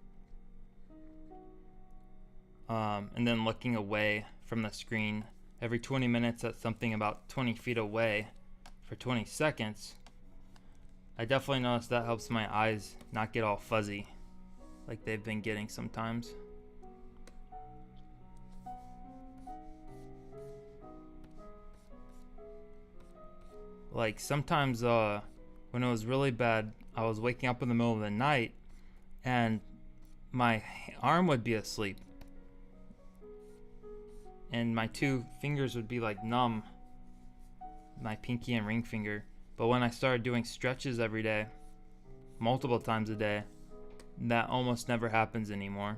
And then looking away from the screen every 20 minutes at something about 20 feet away for 20 seconds. I definitely notice that helps my eyes not get all fuzzy like they've been getting sometimes. Like sometimes when it was really bad, I was waking up in the middle of the night and my arm would be asleep and my two fingers would be like numb, my pinky and ring finger. But when I started doing stretches every day, multiple times a day, that almost never happens anymore.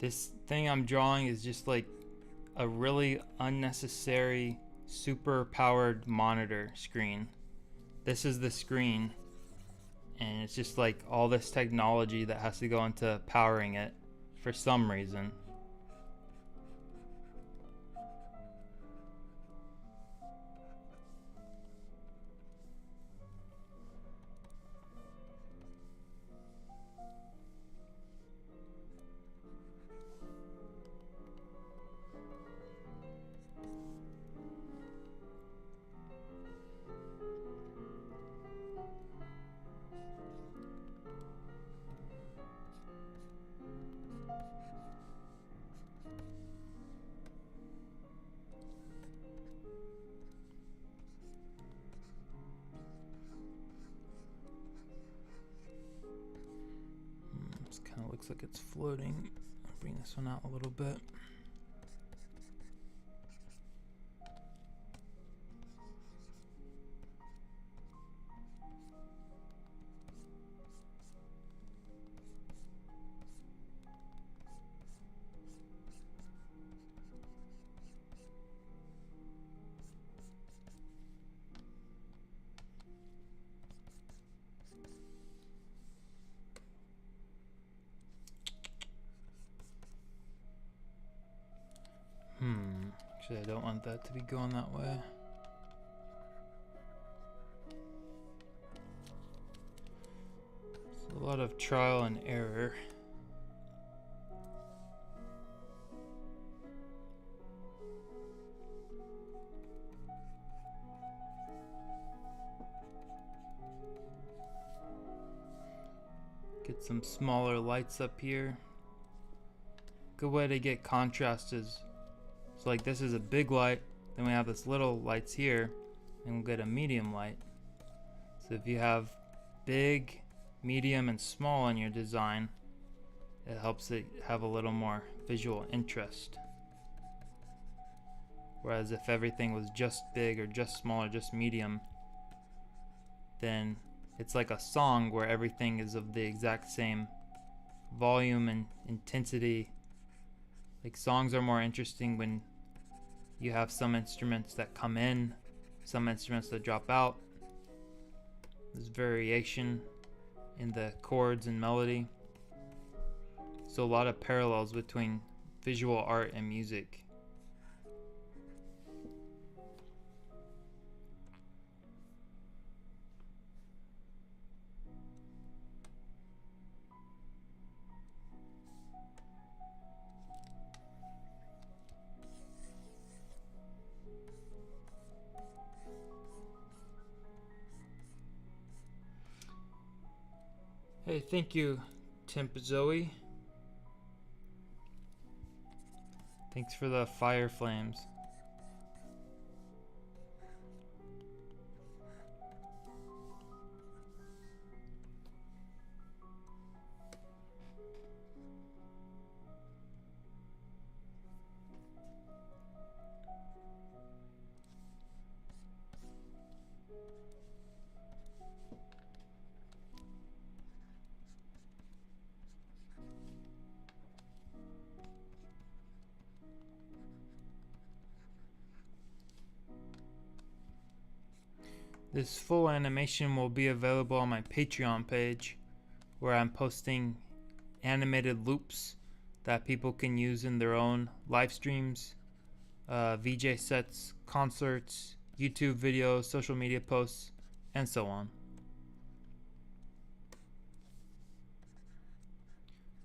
This thing I'm drawing is just like a really unnecessary super powered monitor screen. This is the screen, and it's just like all this technology that has to go into powering it for some reason. This kind of looks like it's floating. I'll bring this one out a little bit. Actually, I don't want that to be going that way. It's a lot of trial and error. Get some smaller lights up here. Good way to get contrast is, so like this is a big light, then we have this little lights here, and we'll get a medium light. So if you have big, medium, and small in your design, it helps it have a little more visual interest. Whereas if everything was just big or just small or just medium, then it's like a song where everything is of the exact same volume and intensity. Like, songs are more interesting when you have some instruments that come in, some instruments that drop out. There's variation in the chords and melody. So a lot of parallels between visual art and music. Hey, thank you, Temp Zoe. Thanks for the fire flames. This full animation will be available on my Patreon page, where I'm posting animated loops that people can use in their own live streams, VJ sets, concerts, YouTube videos, social media posts, and so on.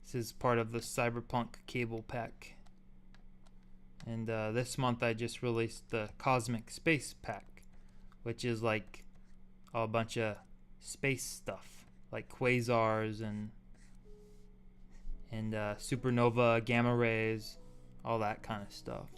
This is part of the CyberPunk cable pack. And this month I just released the Cosmic Space Pack, which is like a bunch of space stuff, like quasars and supernova, gamma rays, all that kind of stuff.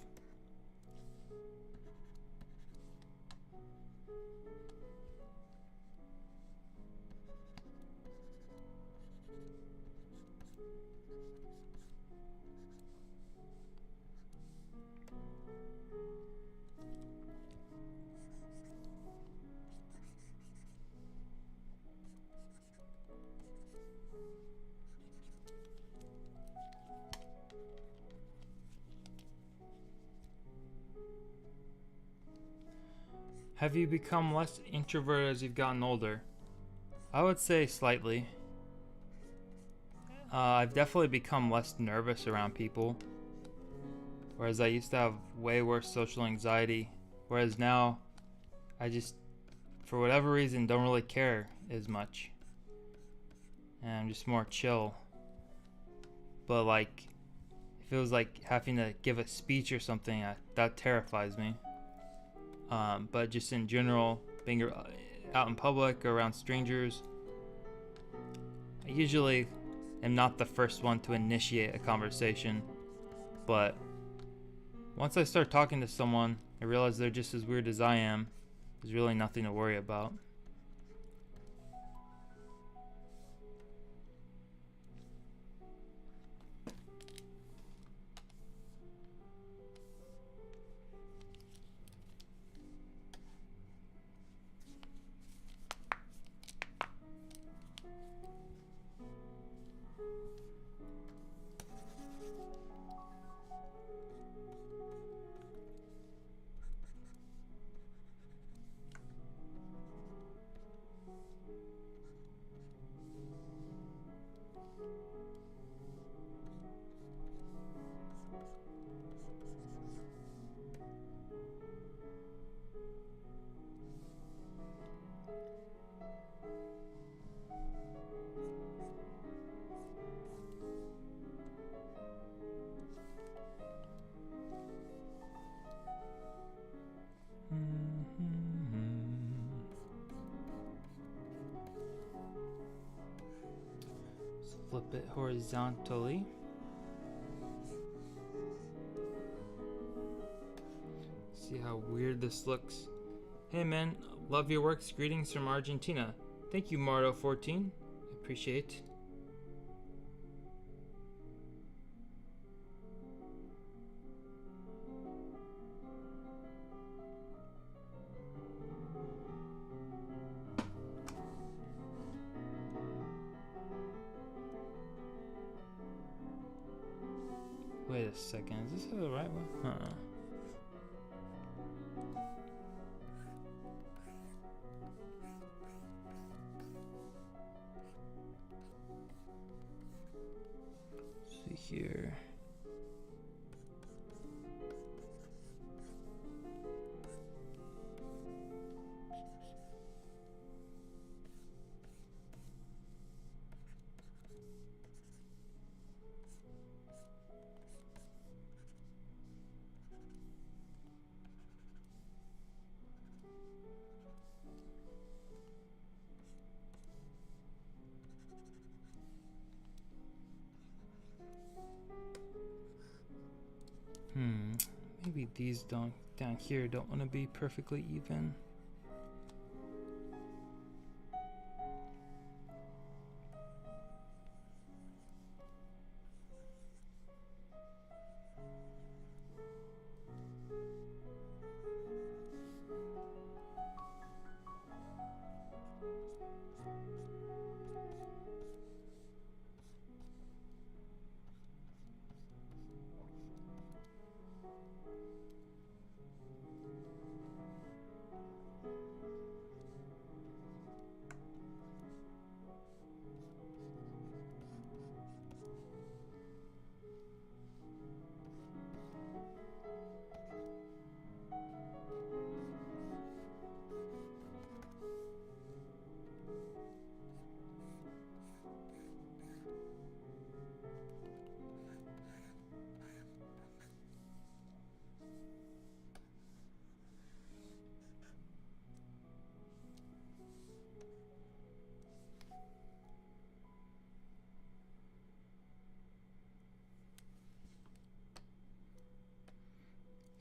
Have you become less introverted as you've gotten older? I would say slightly. I've definitely become less nervous around people. Whereas I used to have way worse social anxiety. Whereas now, I just, for whatever reason, don't really care as much. And I'm just more chill. But like, if it was like having to give a speech or something, that terrifies me. But just in general, being out in public or around strangers, I usually am not the first one to initiate a conversation. But once I start talking to someone, I realize they're just as weird as I am. There's really nothing to worry about. Flip it horizontally. See how weird this looks Hey man, love your works. Greetings from Argentina. Thank you, Mardo14. Appreciate. Wait a second, is this the right one? See here. Maybe these down here don't want to be perfectly even.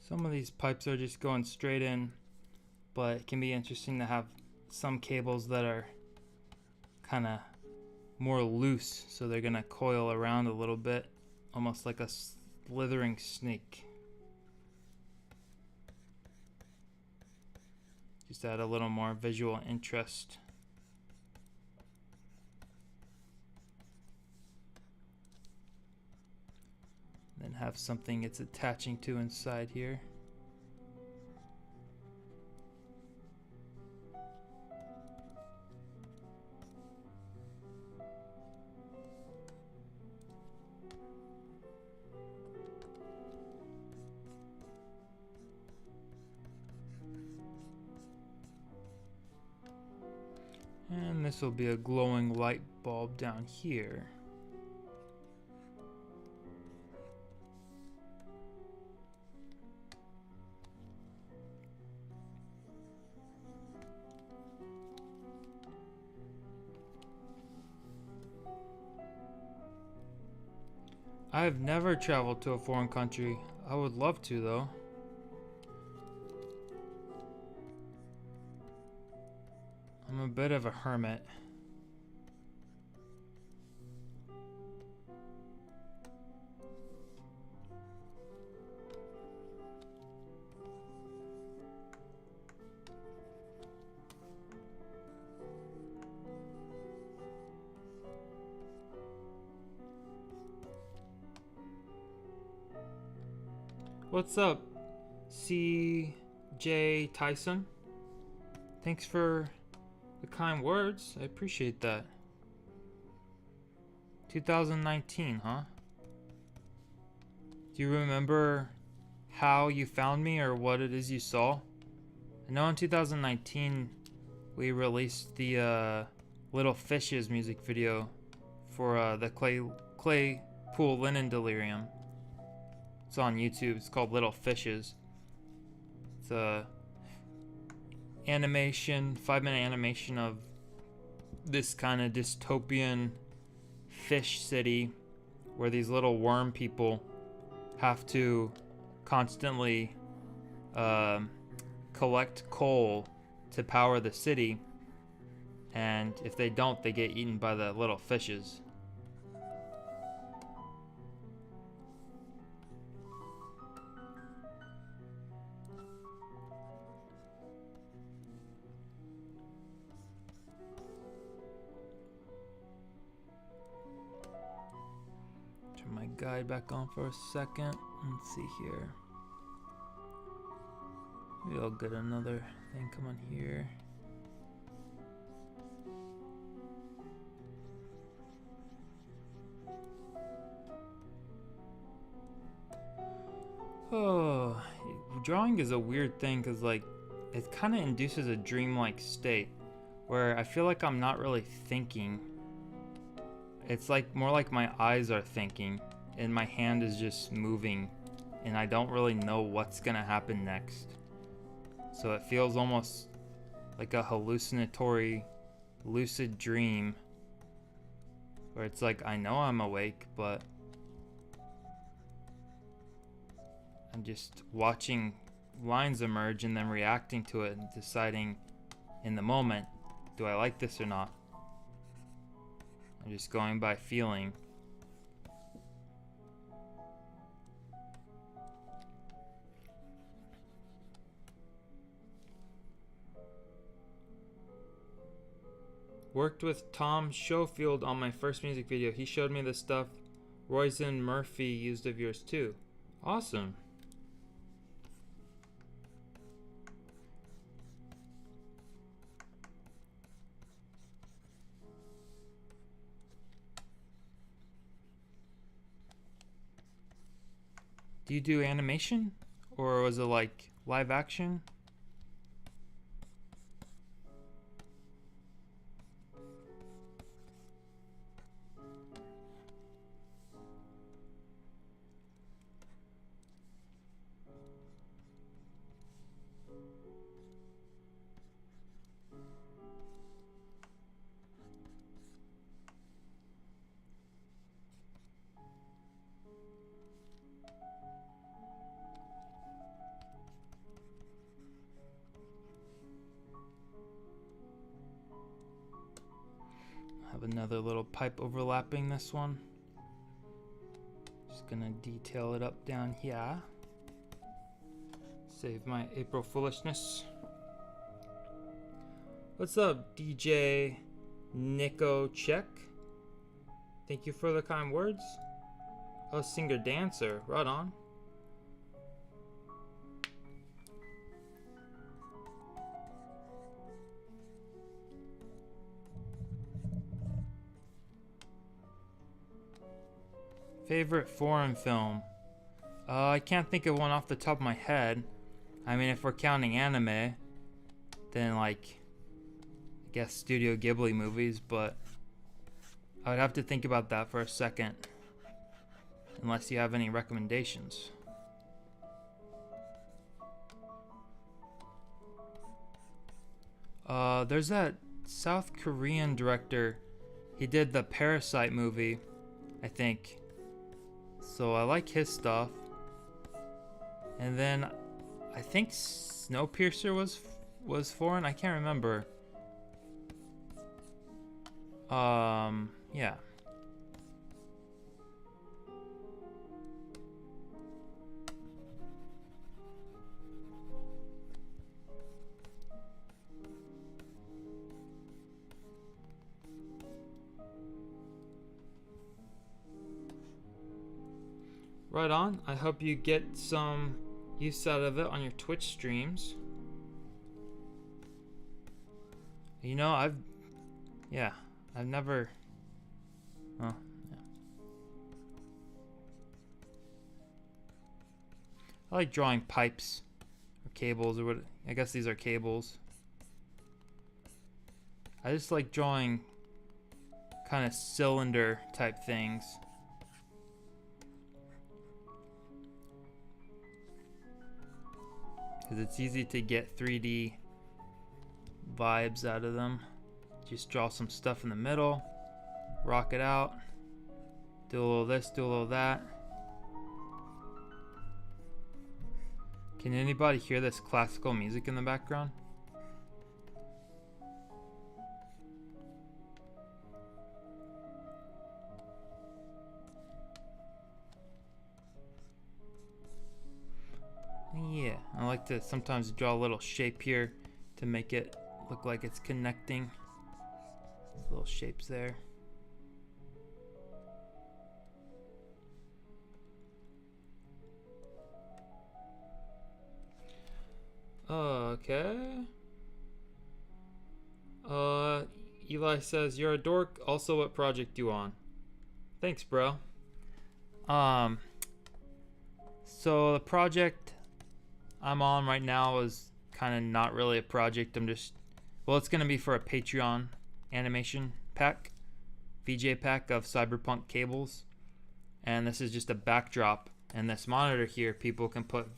Some of these pipes are just going straight in, but it can be interesting to have some cables that are kind of more loose, so they're gonna coil around a little bit, almost like a slithering snake. Just add a little more visual interest. Then have something it's attaching to inside here. And this will be a glowing light bulb down here. I've never traveled to a foreign country. I would love to, though. I'm a bit of a hermit. What's up, CJ Tyson? Thanks for the kind words. I appreciate that. 2019, huh? Do you remember how you found me or what it is you saw? I know in 2019 we released the Little Fishes music video for the Clay Pool Linen Delirium. It's on YouTube. It's called Little Fishes. It's a animation, 5-minute animation of this kind of dystopian fish city where these little worm people have to constantly collect coal to power the city, and if they don't, they get eaten by the little fishes. Turn my guide back on for a second. Let's see here. Maybe I'll get another thing. Come on here. Oh, drawing is a weird thing because like it kind of induces a dreamlike state where I feel like I'm not really thinking. It's like more like my eyes are thinking and my hand is just moving and I don't really know what's gonna happen next. So it feels almost like a hallucinatory, lucid dream where it's like I know I'm awake, but I'm just watching lines emerge and then reacting to it and deciding in the moment, do I like this or not? I'm just going by feeling. Worked with Tom Schofield on my first music video. He showed me the stuff Roisin Murphy used of yours too. Awesome. Do you do animation? Or was it like live action? Have another little pipe overlapping this one. Just gonna detail it up down here. Save my April foolishness. What's up, DJ Nico Check? Thank you for the kind words. Oh, singer dancer, right on. Favorite foreign film? I can't think of one off the top of my head. I mean, if we're counting anime, then like, I guess Studio Ghibli movies, but I would have to think about that for a second. Unless you have any recommendations. There's that South Korean director. He did the Parasite movie, I think. So I like his stuff. And then I think Snowpiercer was foreign. I can't remember. Yeah. Right on. I hope you get some use out of it on your Twitch streams. You know, I've never. Oh, yeah. I like drawing pipes or cables or what. I guess these are cables. I just like drawing kind of cylinder type things. Because it's easy to get 3D vibes out of them. Just draw some stuff in the middle, rock it out, do a little this, do a little that. Can anybody hear this classical music in the background? like to sometimes draw a little shape here to make it look like it's connecting. Little shapes there. Okay. Eli says, "You're a dork. Also, what project you on?" Thanks, bro. So the project I'm on right now is kind of not really a project. Well, it's gonna be for a Patreon animation pack, VJ pack of CyberPunk cables, and this is just a backdrop. And this monitor here, people can put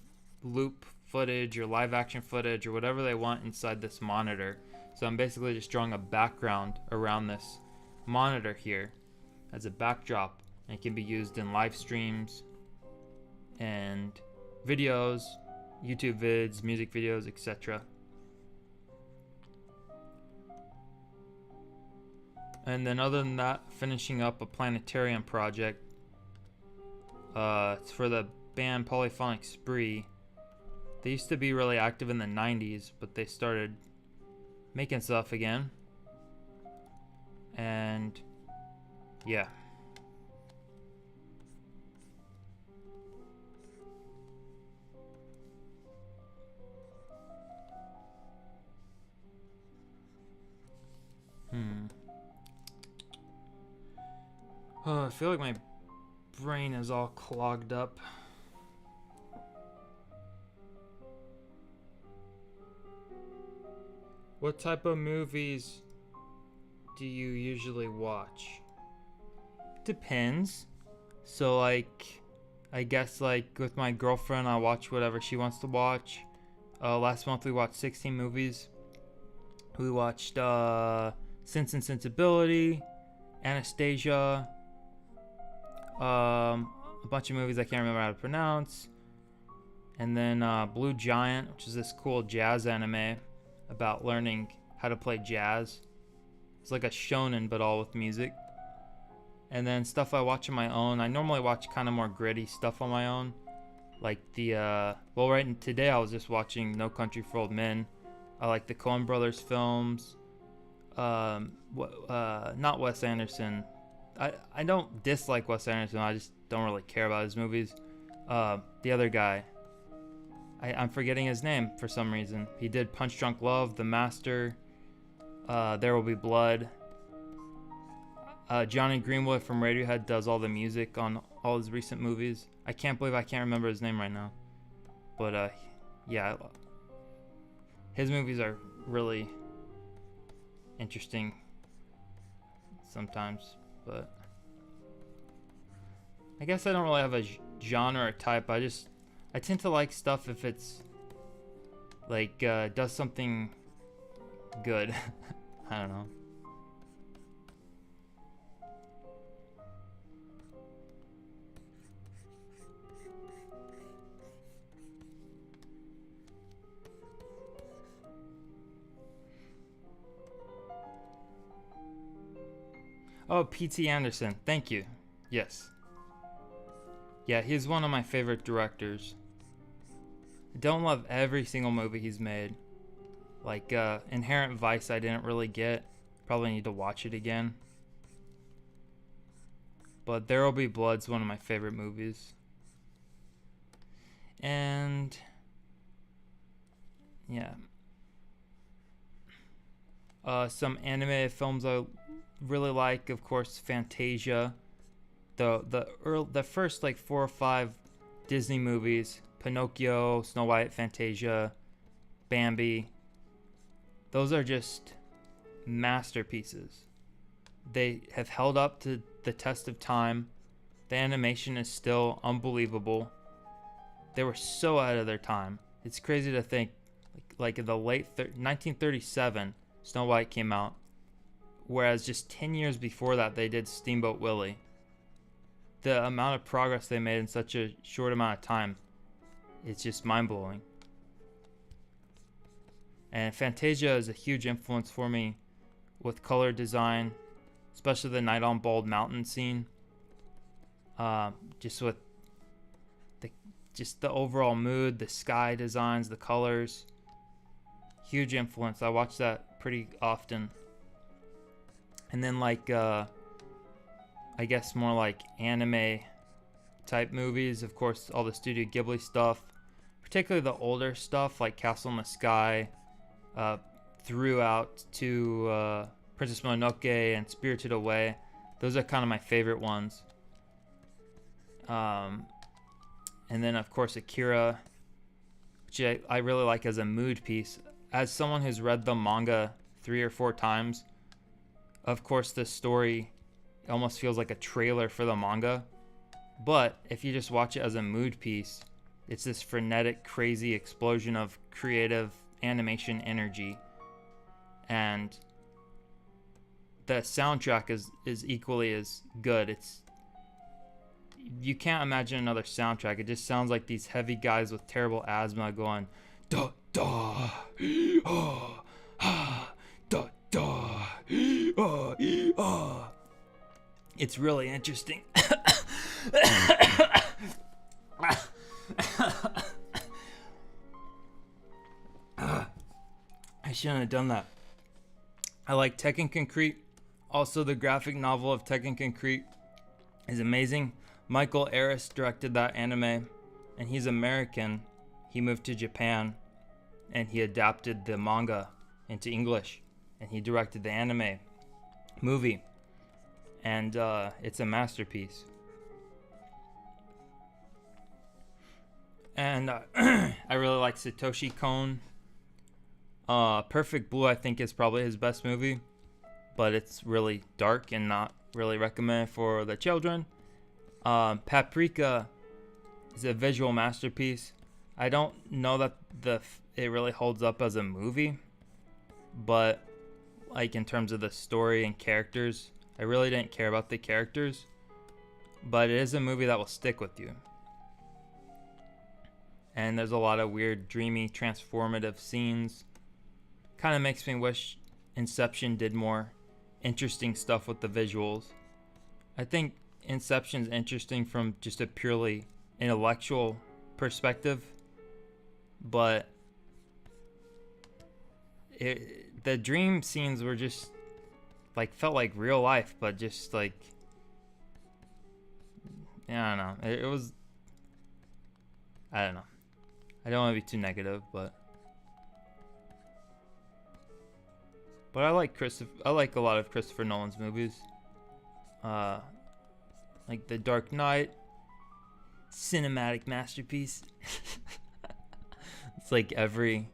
loop footage or live action footage or whatever they want inside this monitor. So I'm basically just drawing a background around this monitor here as a backdrop, and it can be used in live streams and videos, YouTube vids, music videos, etc. And then other than that, finishing up a planetarium project. It's for the band Polyphonic Spree. They used to be really active in the 90s, but they started making stuff again. And yeah. Oh, I feel like my brain is all clogged up. What type of movies do you usually watch? Depends. So like, I guess like with my girlfriend, I watch whatever she wants to watch. Last month we watched 16 movies. We watched Sense and Sensibility, Anastasia, a bunch of movies I can't remember how to pronounce, and then Blue Giant, which is this cool jazz anime about learning how to play jazz. It's like a shonen but all with music. And then stuff I watch on my own. I normally watch kind of more gritty stuff on my own, like today I was just watching No Country for Old Men. I like the Coen Brothers films. Not Wes Anderson. I don't dislike Wes Anderson. I just don't really care about his movies. The other guy, I'm forgetting his name for some reason. He did Punch Drunk Love, The Master, There Will Be Blood. Johnny Greenwood from Radiohead does all the music on all his recent movies. I can't believe I can't remember his name right now. But yeah, his movies are really interesting sometimes. But I guess I don't really have a genre or type. I tend to like stuff if it's like does something good. I don't know. Oh, P.T. Anderson. Thank you. Yes. Yeah, he's one of my favorite directors. I don't love every single movie he's made. Like Inherent Vice I didn't really get. Probably need to watch it again. But There Will Be Blood's one of my favorite movies. And yeah. Some animated films I really like, of course, Fantasia. The first like 4 or 5 Disney movies, Pinocchio, Snow White, Fantasia, Bambi. Those are just masterpieces. They have held up to the test of time. The animation is still unbelievable. They were so ahead of their time. It's crazy to think, like in the late 1937, Snow White came out, whereas just 10 years before that, they did Steamboat Willie. The amount of progress they made in such a short amount of time, it's just mind-blowing. And Fantasia is a huge influence for me with color design, especially the Night on Bald Mountain scene. Just with just the overall mood, the sky designs, the colors. Huge influence. I watch that pretty often. And then like I guess more like anime type movies, of course, all the Studio Ghibli stuff, particularly the older stuff like Castle in the Sky, throughout to Princess Mononoke and Spirited Away. Those are kind of my favorite ones. And then of course Akira, which I really like as a mood piece. As someone who's read the manga 3 or 4 times, of course the story almost feels like a trailer for the manga. But if you just watch it as a mood piece, it's this frenetic, crazy explosion of creative animation energy. And the soundtrack is equally as good. You can't imagine another soundtrack. It just sounds like these heavy guys with terrible asthma going da da ah ah da da ah. It's really interesting. I shouldn't have done that. I like Tekken Concrete. Also, the graphic novel of Tekken Concrete is amazing. Michael Eris directed that anime, and he's American. He moved to Japan, and he adapted the manga into English, and he directed the anime movie, and it's a masterpiece. And I really like Satoshi Kon. Perfect Blue, I think, is probably his best movie, but it's really dark and not really recommended for the children. Paprika is a visual masterpiece. I don't know that it really holds up as a movie, but like in terms of the story and characters, I really didn't care about the characters, but it is a movie that will stick with you. And there's a lot of weird, dreamy, transformative scenes. Kind of makes me wish Inception did more interesting stuff with the visuals. I think Inception's interesting from just a purely intellectual perspective, but the dream scenes were just like felt like real life, but just like I don't know. It was I don't know. I don't want to be too negative, but I like a lot of Christopher Nolan's movies. Like The Dark Knight, cinematic masterpiece. It's like every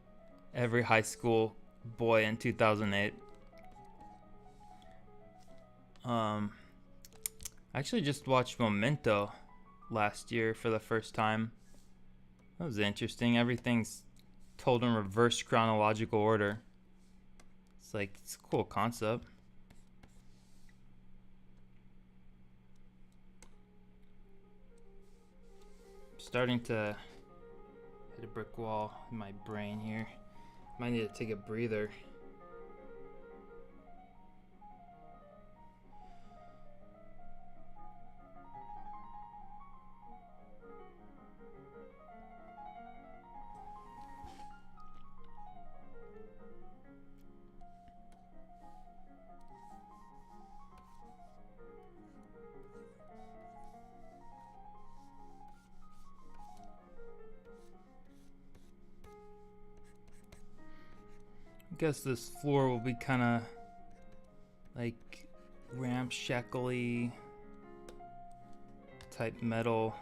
high school boy in 2008. I actually just watched Memento last year for the first time. That was interesting. Everything's told in reverse chronological order. It's a cool concept. I'm starting to hit a brick wall in my brain here. Might need to take a breather. I guess this floor will be kind of like ramshackly type metal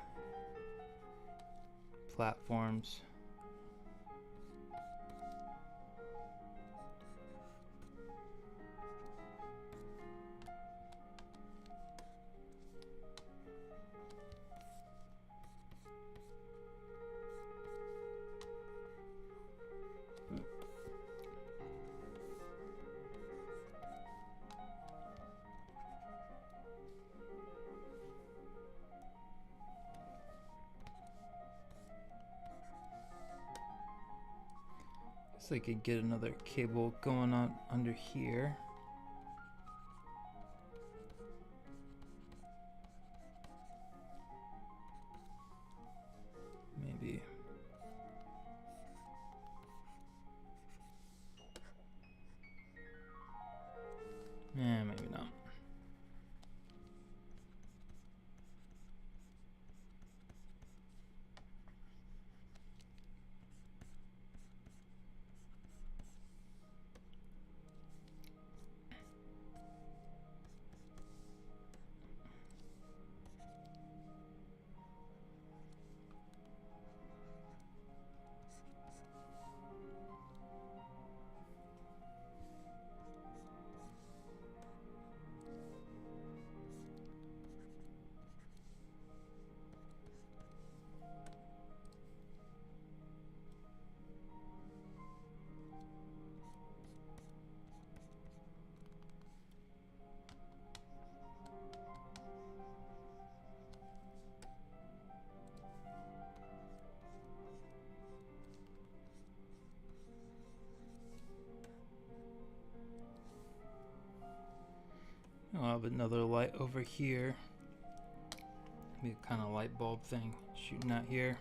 platforms. I could get another cable going on under here. Maybe Maybe not. I'll have another light over here. Be a kind of light bulb thing shooting out here.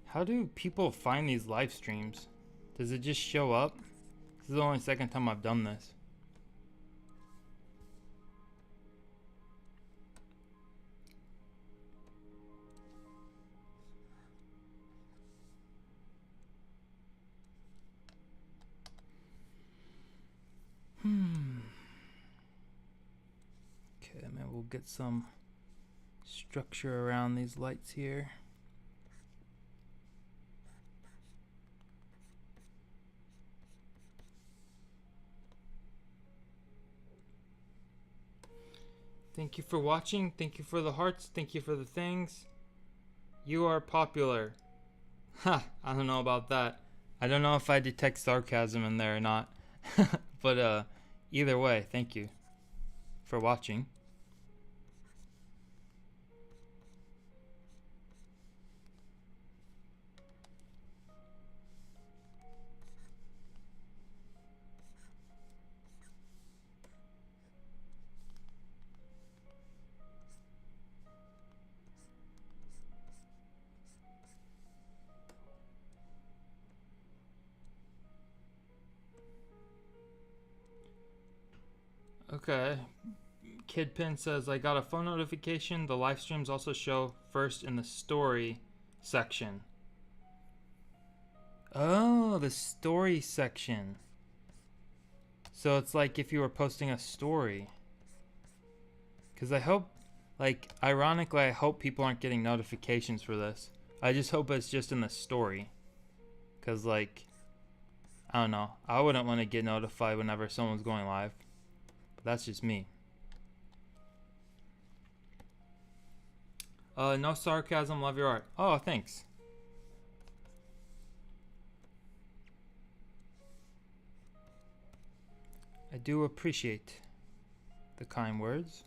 How do people find these live streams? Does it just show up? This is the only second time I've done this. Okay, maybe we'll get some structure around these lights here. Thank you for watching. Thank you for the hearts. Thank you for the things. You are popular. Ha, I don't know about that. I don't know if I detect sarcasm in there or not. But either way, thank you for watching. Okay. Kidpin says, I got a phone notification. The live streams also show first in the story section. Oh, the story section. So it's like if you were posting a story. Because I hope, like, ironically, I hope people aren't getting notifications for this. I just hope it's just in the story. Because, like, I don't know. I wouldn't want to get notified whenever someone's going live. But that's just me. No sarcasm, love your art. Oh, thanks. I do appreciate the kind words.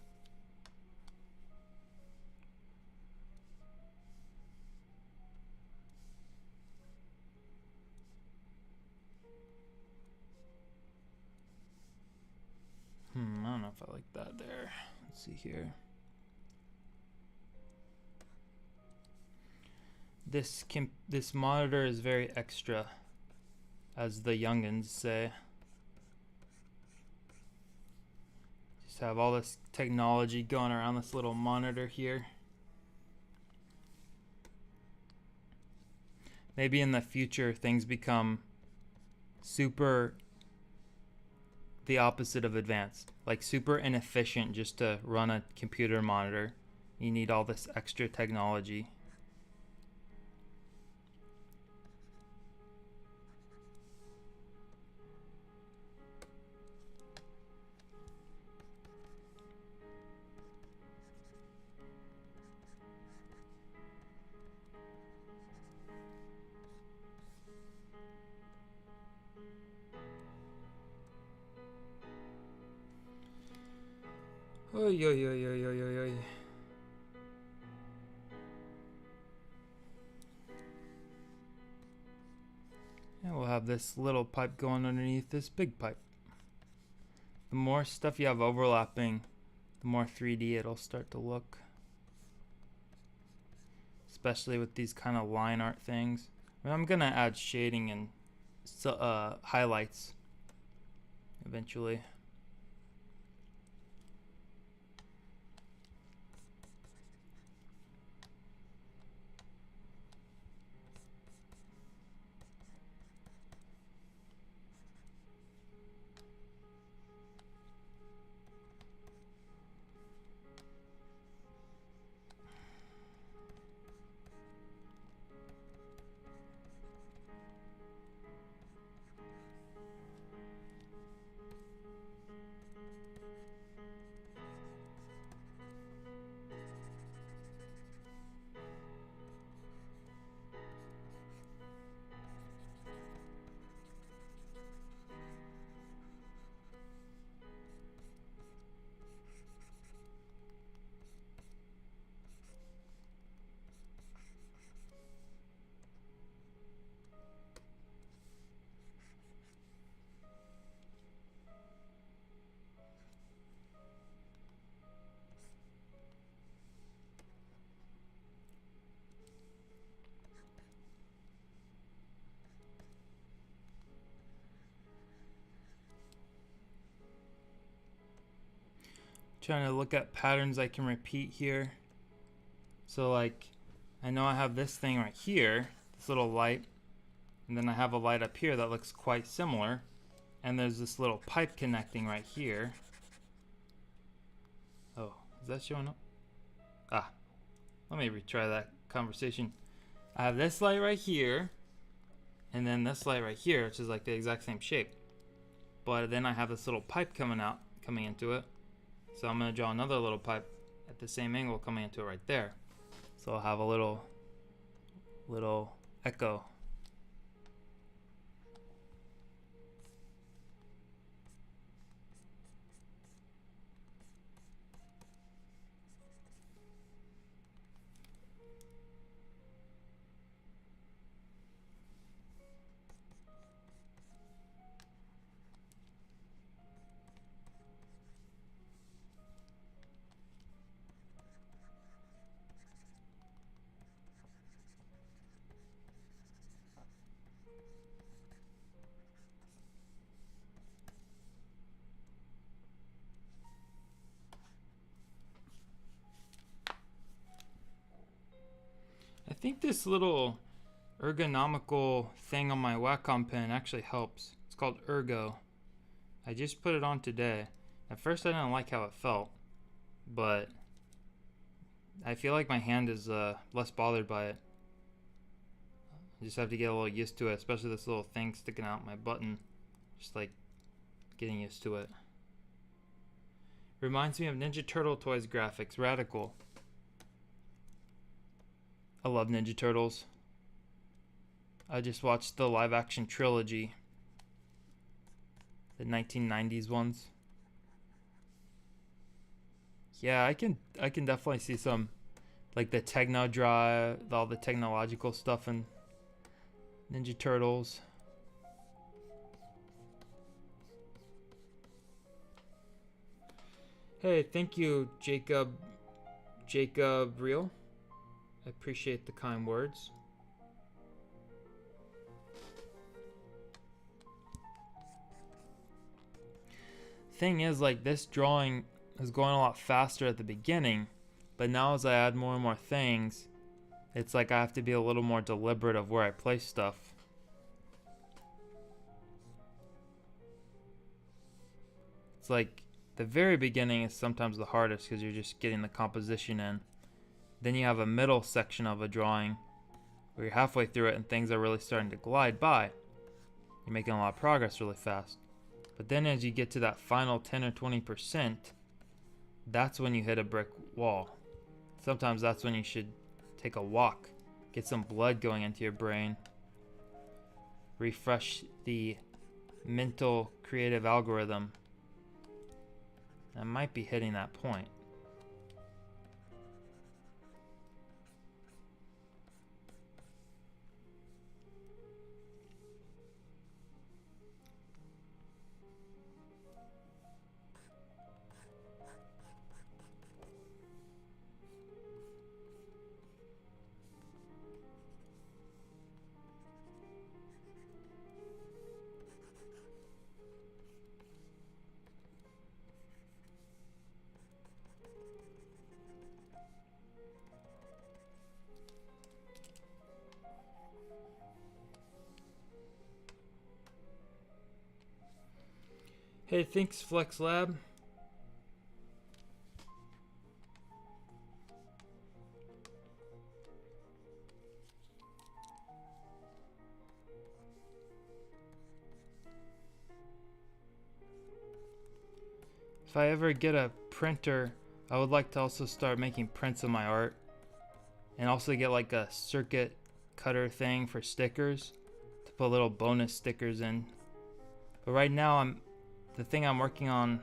I don't know if I like that there. Let's see here. This monitor is very extra, as the youngins say. Just have all this technology going around this little monitor here. Maybe in the future things become super the opposite of advanced, like super inefficient just to run a computer monitor, you need all this extra technology. Oy, oy, oy, oy, oy, oy, oy. And we'll have this little pipe going underneath this big pipe. The more stuff you have overlapping, the more 3D it'll start to look. Especially with these kind of line art things. I mean, I'm gonna add shading and highlights eventually. Trying to look at patterns I can repeat here. So like, I know I have this thing right here, this little light, and then I have a light up here that looks quite similar, and there's this little pipe connecting right here. Oh, is that showing up? Ah, let me retry that conversation. I have this light right here, and then this light right here, which is like the exact same shape. But then I have this little pipe coming into it. So I'm gonna draw another little pipe at the same angle coming into it right there. So I'll have a little echo. I think this little ergonomical thing on my Wacom pen actually helps. It's called Ergo. I just put it on today. At first I didn't like how it felt, but I feel like my hand is less bothered by it. I just have to get a little used to it, especially this little thing sticking out my button. Just like getting used to it. Reminds me of Ninja Turtle toys graphics. Radical. I love Ninja Turtles. I just watched the live action trilogy. The 1990s ones. Yeah, I can definitely see some like the techno drive, all the technological stuff in Ninja Turtles. Hey, thank you, Jacob Real. I appreciate the kind words. Thing is, like, this drawing is going a lot faster at the beginning, but now as I add more and more things, it's like I have to be a little more deliberate of where I place stuff. It's like the very beginning is sometimes the hardest because you're just getting the composition in. Then you have a middle section of a drawing where you're halfway through it and things are really starting to glide by. You're making a lot of progress really fast. But then as you get to that final 10 or 20%, that's when you hit a brick wall. Sometimes that's when you should take a walk, get some blood going into your brain, refresh the mental creative algorithm. I might be hitting that point. Hey, thanks Flex Lab. If I ever get a printer, I would like to also start making prints of my art and also get like a circuit cutter thing for stickers to put little bonus stickers in. But right now the thing I'm working on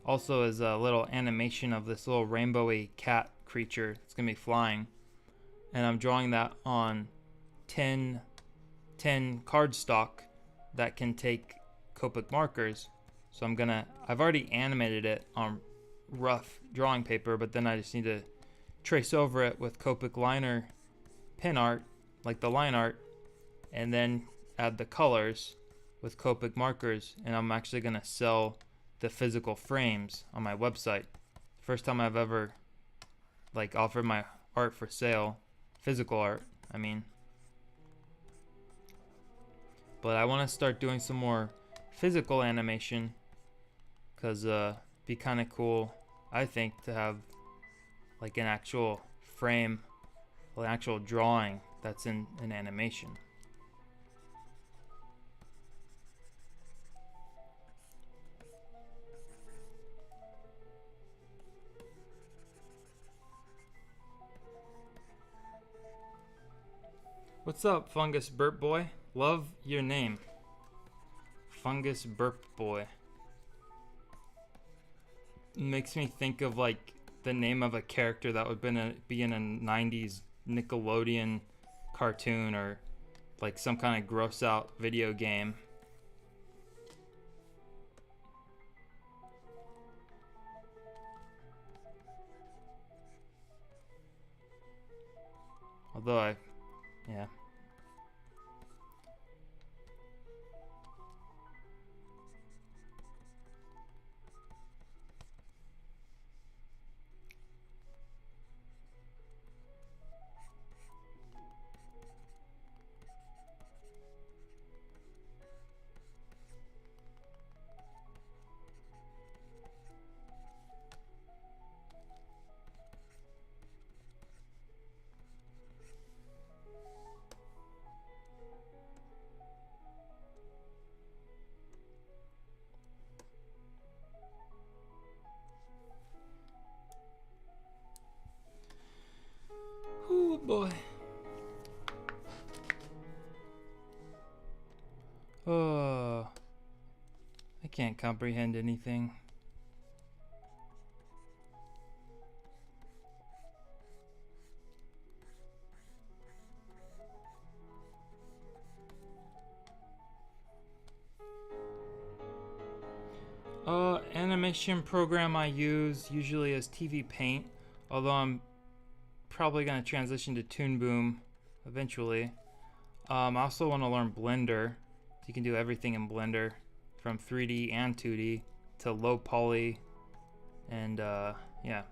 also is a little animation of this little rainbowy cat creature. It's gonna be flying, and I'm drawing that on 10 cardstock that can take Copic markers. So I've already animated it on rough drawing paper, but then I just need to trace over it with Copic liner pen art, like the line art, and then add the colors with Copic markers, and I'm actually gonna sell the physical frames on my website. First time I've ever like offered my art for sale, physical art, I mean. But I want to start doing some more physical animation, because be kind of cool, I think, to have like an actual frame, an actual drawing that's in an animation. What's up, Fungus Burp Boy? Love your name. Fungus Burp Boy. Makes me think of like the name of a character that would be in a 90s Nickelodeon cartoon, or like some kind of gross out video game. Although yeah. Oh boy. Oh, I can't comprehend anything. Animation program I use usually is TV Paint, although I'm probably going to transition to Toon Boom eventually. I also want to learn Blender. You can do everything in Blender, from 3D and 2D to low poly, and yeah.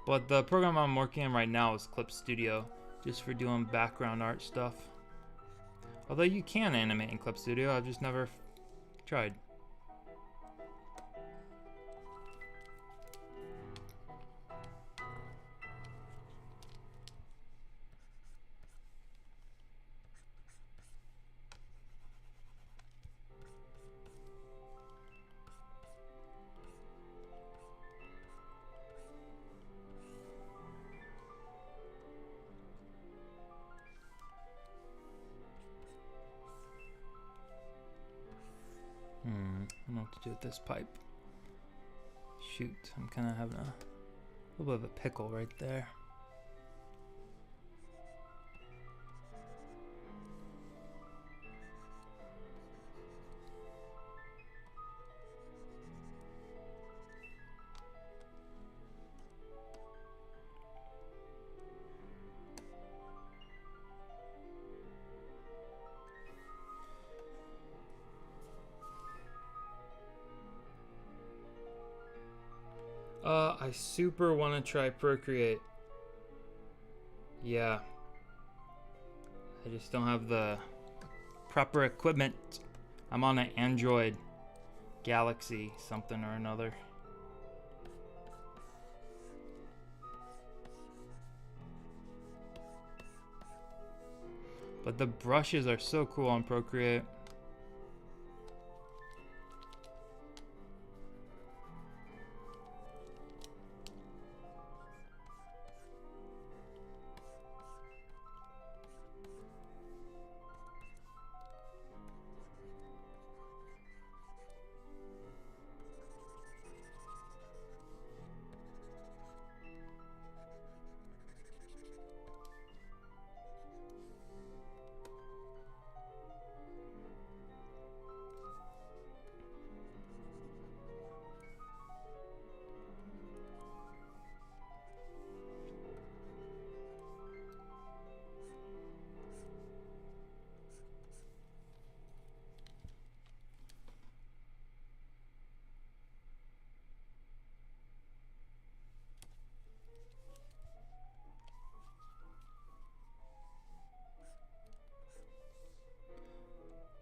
But the program I'm working on right now is Clip Studio, just for doing background art stuff. Although you can animate in Clip Studio, I've just never tried. I don't know what to do with this pipe. Shoot, I'm kind of having a little bit of a pickle right there. I super want to try Procreate. Yeah. I just don't have the proper equipment. I'm on an Android Galaxy something or another. But the brushes are so cool on Procreate.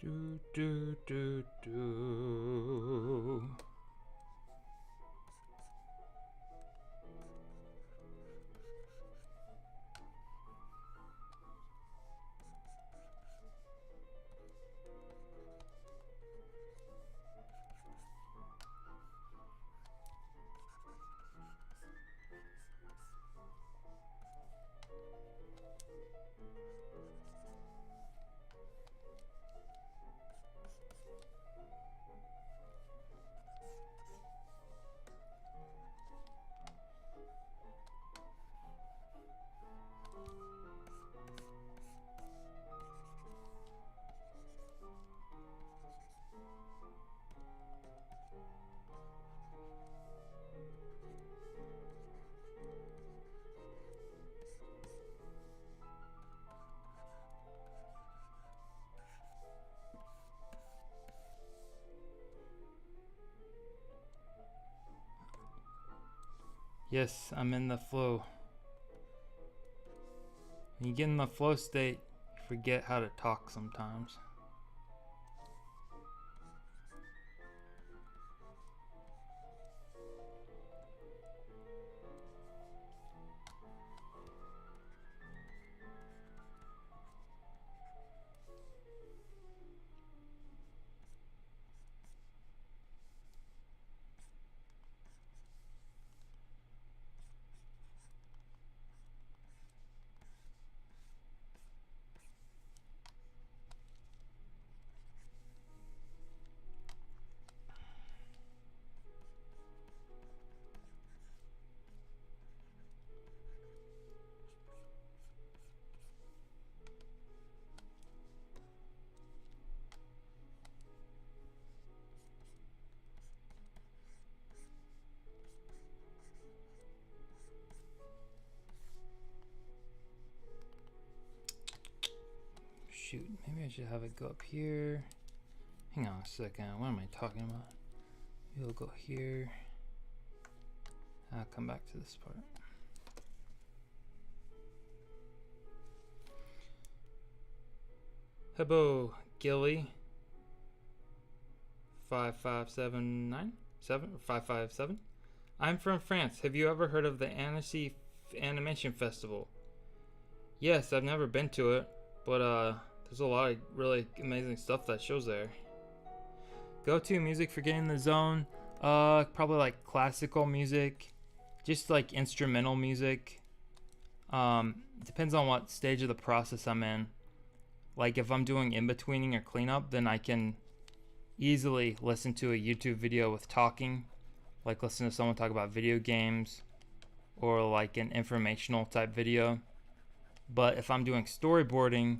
Do, do, do, do. Yes, I'm in the flow. When you get in the flow state, you forget how to talk sometimes. Shoot, maybe I should have it go up here. Hang on a second, what am I talking about? Maybe it'll go here. I'll come back to this part. Hebo Gilly 55797. I'm from France. Have you ever heard of the Annecy Animation Festival? Yes, I've never been to it, but there's a lot of really amazing stuff that shows there. Go-to music for getting in the zone? Probably like classical music, just like instrumental music. Depends on what stage of the process I'm in. Like if I'm doing in-betweening or cleanup, then I can easily listen to a YouTube video with talking, like listen to someone talk about video games or like an informational type video. But if I'm doing storyboarding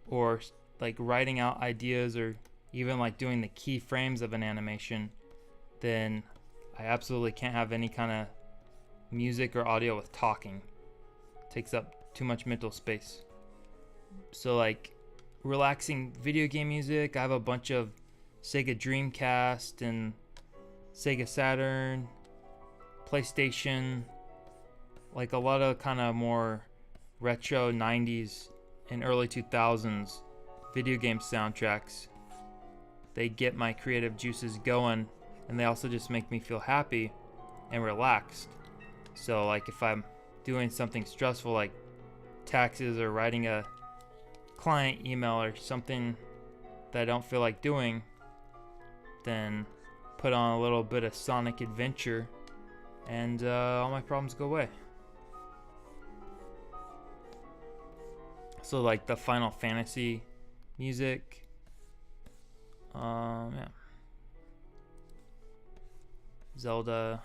or like writing out ideas or even like doing the key frames of an animation, then I absolutely can't have any kind of music or audio with talking. It takes up too much mental space. So like relaxing video game music, I have a bunch of Sega Dreamcast and Sega Saturn, PlayStation, like a lot of kind of more retro 90s and early 2000s video game soundtracks. They get my creative juices going, and they also just make me feel happy and relaxed. So like if I'm doing something stressful like taxes or writing a client email or something that I don't feel like doing, then put on a little bit of Sonic Adventure and all my problems go away. So like the Final Fantasy music, yeah, Zelda.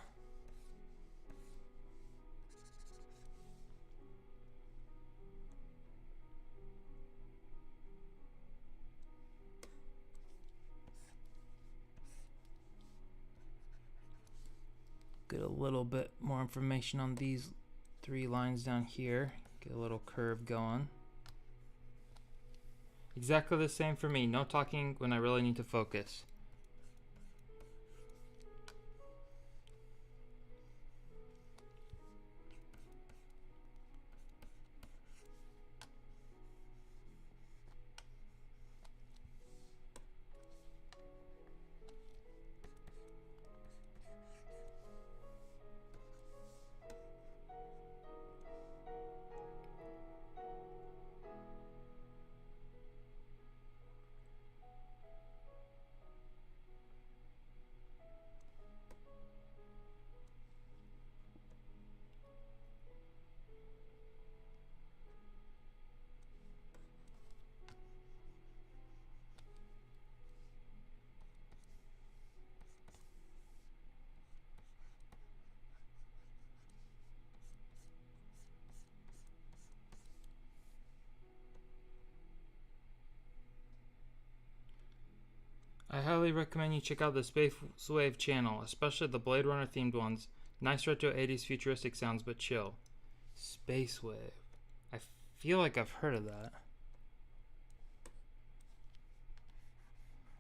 Get a little bit more information on these 3 lines down here. Get a little curve going. Exactly the same for me. No talking when I really need to focus. I highly recommend you check out the Space Wave channel, especially the Blade Runner themed ones. Nice retro 80s futuristic sounds, but chill. Space Wave. I feel like I've heard of that.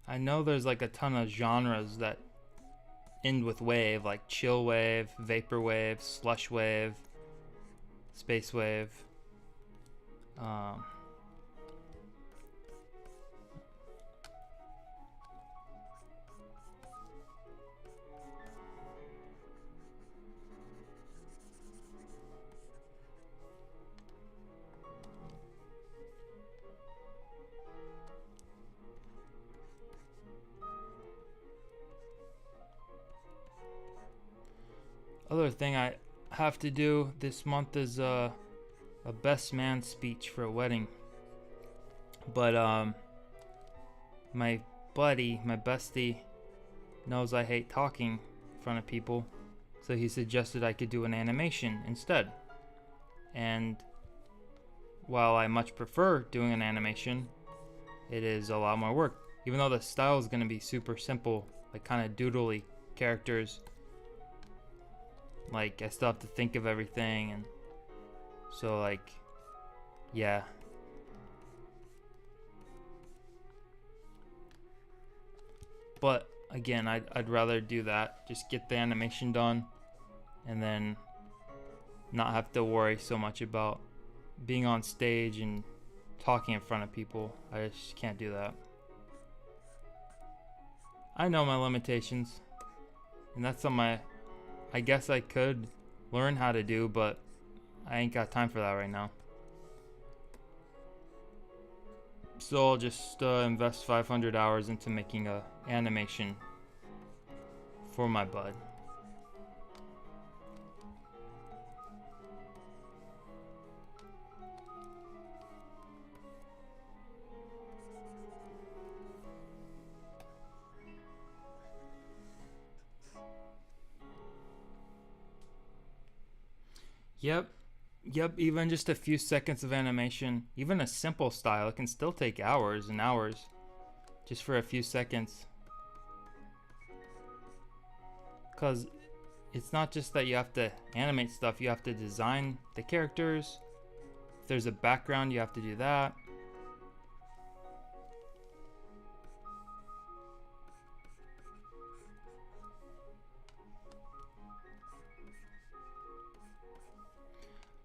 I know there's like a ton of genres that end with wave, like chill wave, vapor wave, slush wave, space wave. Other thing I have to do this month is a best man speech for a wedding. But my buddy, my bestie, knows I hate talking in front of people, so he suggested I could do an animation instead. And while I much prefer doing an animation, it is a lot more work. Even though the style is going to be super simple, like kind of doodly characters, like I still have to think of everything, and so like, yeah. But again, I'd rather do that, just get the animation done, and then not have to worry so much about being on stage and talking in front of people. I just can't do that. I know my limitations, and that's something I guess I could learn how to do, but I ain't got time for that right now. So I'll just invest 500 hours into making a animation for my bud. Yep, even just a few seconds of animation, even a simple style, it can still take hours and hours just for a few seconds. Because it's not just that you have to animate stuff, you have to design the characters. If there's a background, you have to do that.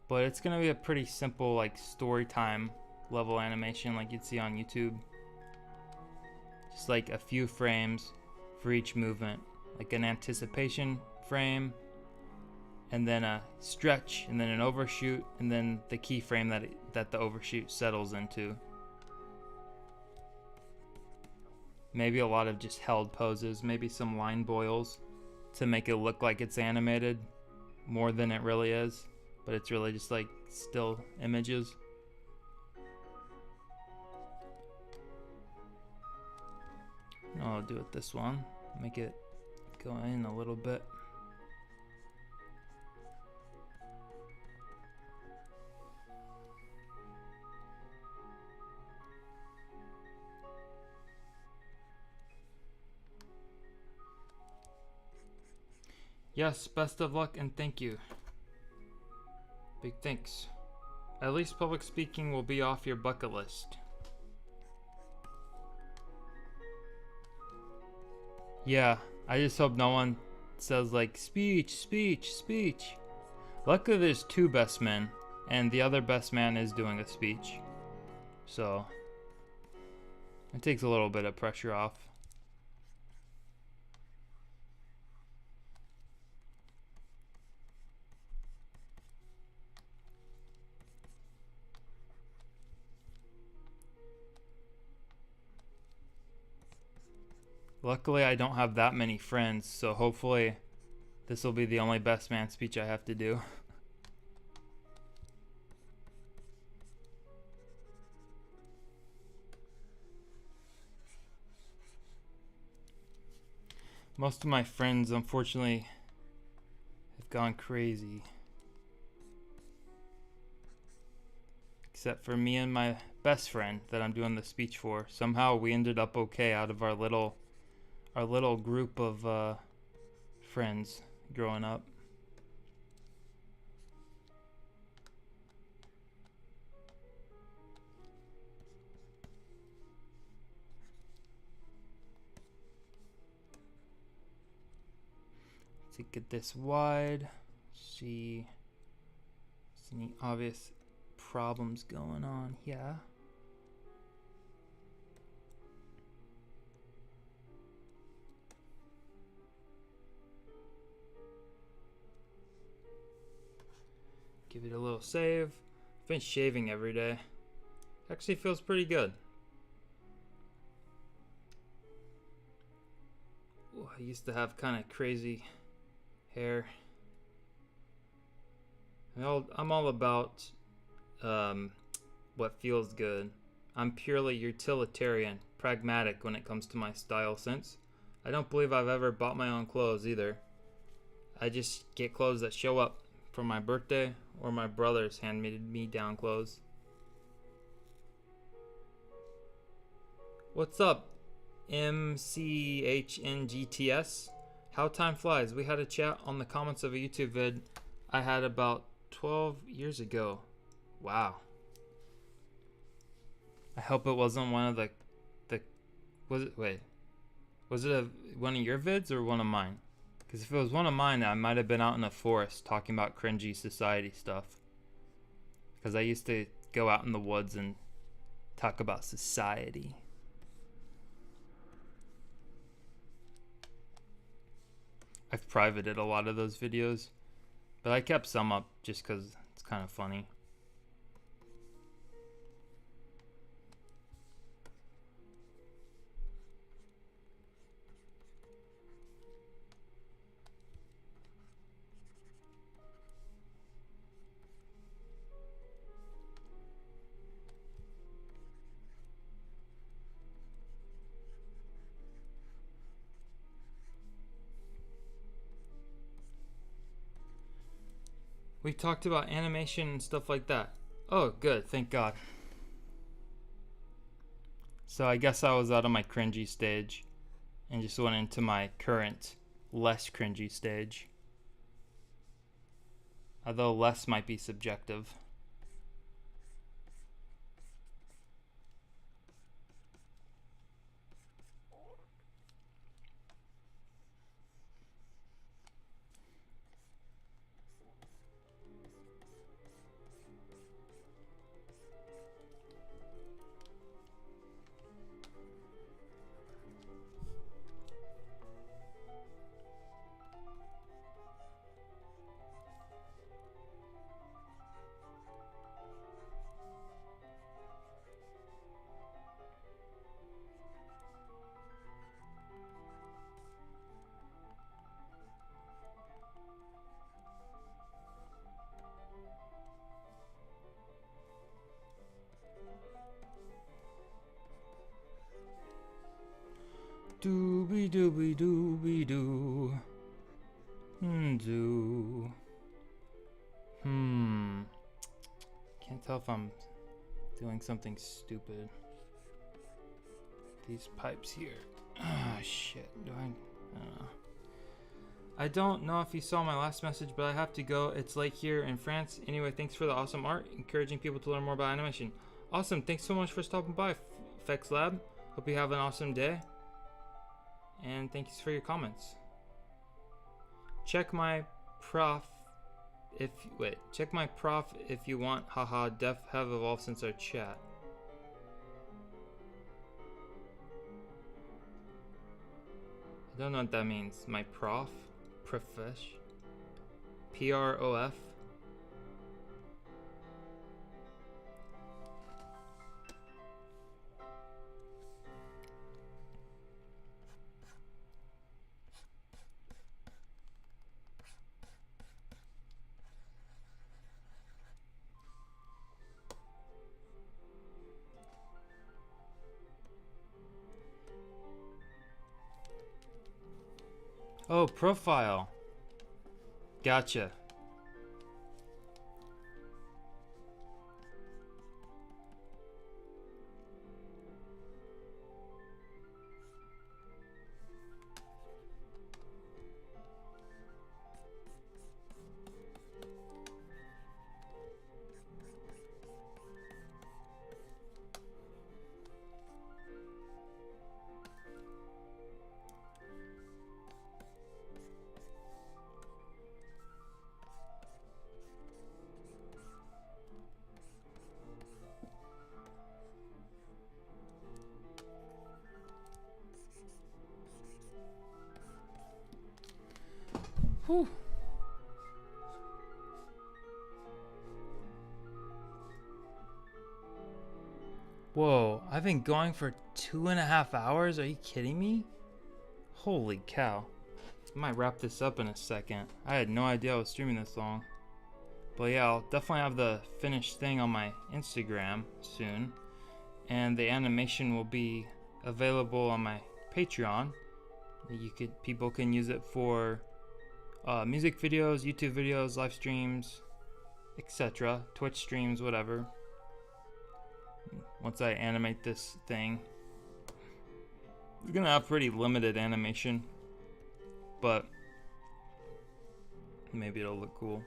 But it's gonna be a pretty simple, like, story time level animation like you'd see on YouTube. Just like a few frames for each movement, like an anticipation frame, and then a stretch, and then an overshoot, and then the keyframe that the overshoot settles into. Maybe a lot of just held poses, maybe some line boils to make it look like it's animated more than it really is, but it's really just like still images. I'll do it this one, make it go in a little bit. Yes, best of luck and thank you. Big thanks. At least public speaking will be off your bucket list. Yeah, I just hope no one says like speech, speech, speech. Luckily there's two best men, and the other best man is doing a speech. So it takes a little bit of pressure off. Luckily I don't have that many friends, so hopefully this will be the only best man speech I have to do. Most of my friends, unfortunately, have gone crazy. Except for me and my best friend that I'm doing the speech for. Somehow we ended up okay out of our little group of friends growing up. To get this wide, see any obvious problems going on here. Give it a little save. I've been shaving every day. Actually feels pretty good. Ooh, I used to have kind of crazy hair. I'm all about what feels good. I'm purely utilitarian, pragmatic when it comes to my style sense. I don't believe I've ever bought my own clothes either. I just get clothes that show up for my birthday, or my brother's handmade me down clothes. What's up, MCHNGTS? How time flies. We had a chat on the comments of a YouTube vid I had about 12 years ago. Wow. I hope it wasn't one of the was it one of your vids or one of mine? Because if it was one of mine, I might have been out in a forest talking about cringy society stuff. Because I used to go out in the woods and talk about society. I've privated a lot of those videos, but I kept some up just because it's kind of funny. We talked about animation and stuff like that. Oh, good, thank God. So I guess I was out of my cringy stage and just went into my current, less cringy stage. Although less might be subjective. Doobie doobie doobie doo. Do. Can't tell if I'm doing something stupid. These pipes here. Ah, shit. Do I don't know. I don't know if you saw my last message, but I have to go. It's late here in France. Anyway, thanks for the awesome art, encouraging people to learn more about animation. Awesome. Thanks so much for stopping by, Fex Lab. Hope you have an awesome day. And thanks for your comments. Check my prof if you want. Haha, def have evolved since our chat. I don't know what that means. My prof? Profesh? Prof? Oh, profile. Gotcha. Whew. Whoa, I've been going for 2.5 hours? Are you kidding me? Holy cow. I might wrap this up in a second. I had no idea I was streaming this long. But yeah, I'll definitely have the finished thing on my Instagram soon. And the animation will be available on my Patreon. People can use it for music videos, YouTube videos, live streams, etc. Twitch streams, whatever. Once I animate this thing, it's gonna have pretty limited animation, but maybe it'll look cool.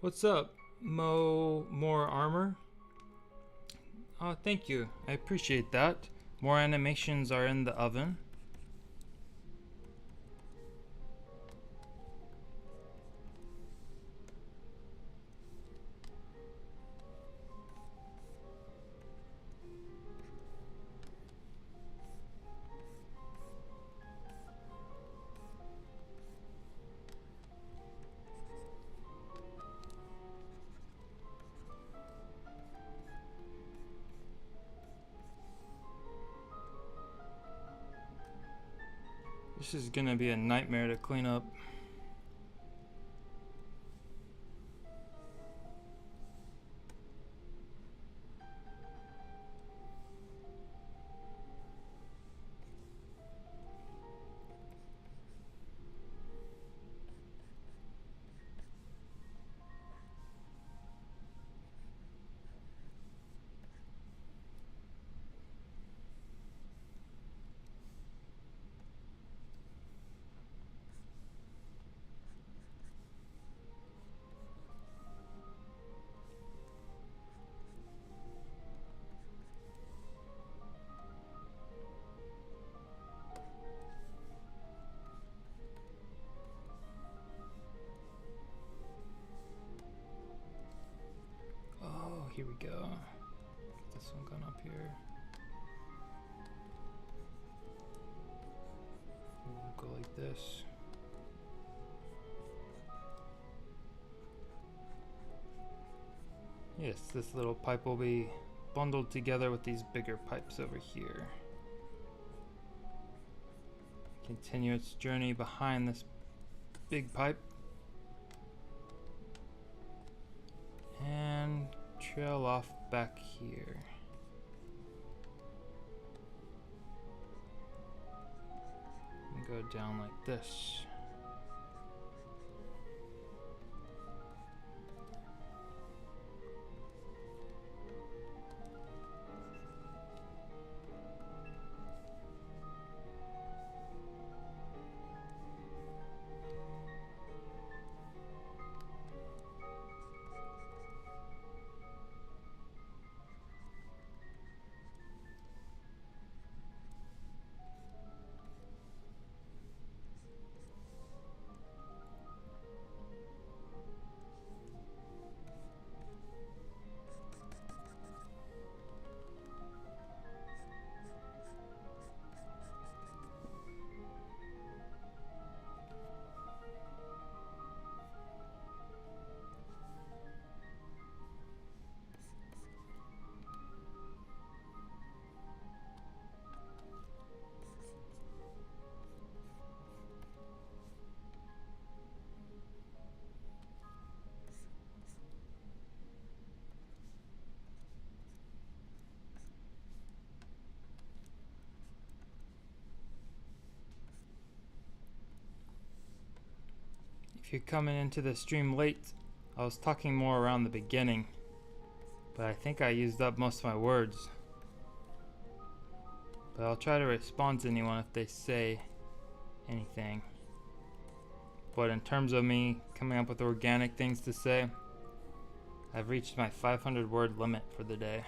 What's up, More armor? Oh, thank you. I appreciate that. More animations are in the oven. This is gonna be a nightmare to clean up. Oh, here we go. Get this one going up here. We'll go like this. Yes, this little pipe will be bundled together with these bigger pipes over here. Continue its journey behind this big pipe. And trail off back here. And go down like this. If you're coming into the stream late, I was talking more around the beginning, but I think I used up most of my words. But I'll try to respond to anyone if they say anything. But in terms of me coming up with organic things to say, I've reached my 500 word limit for the day.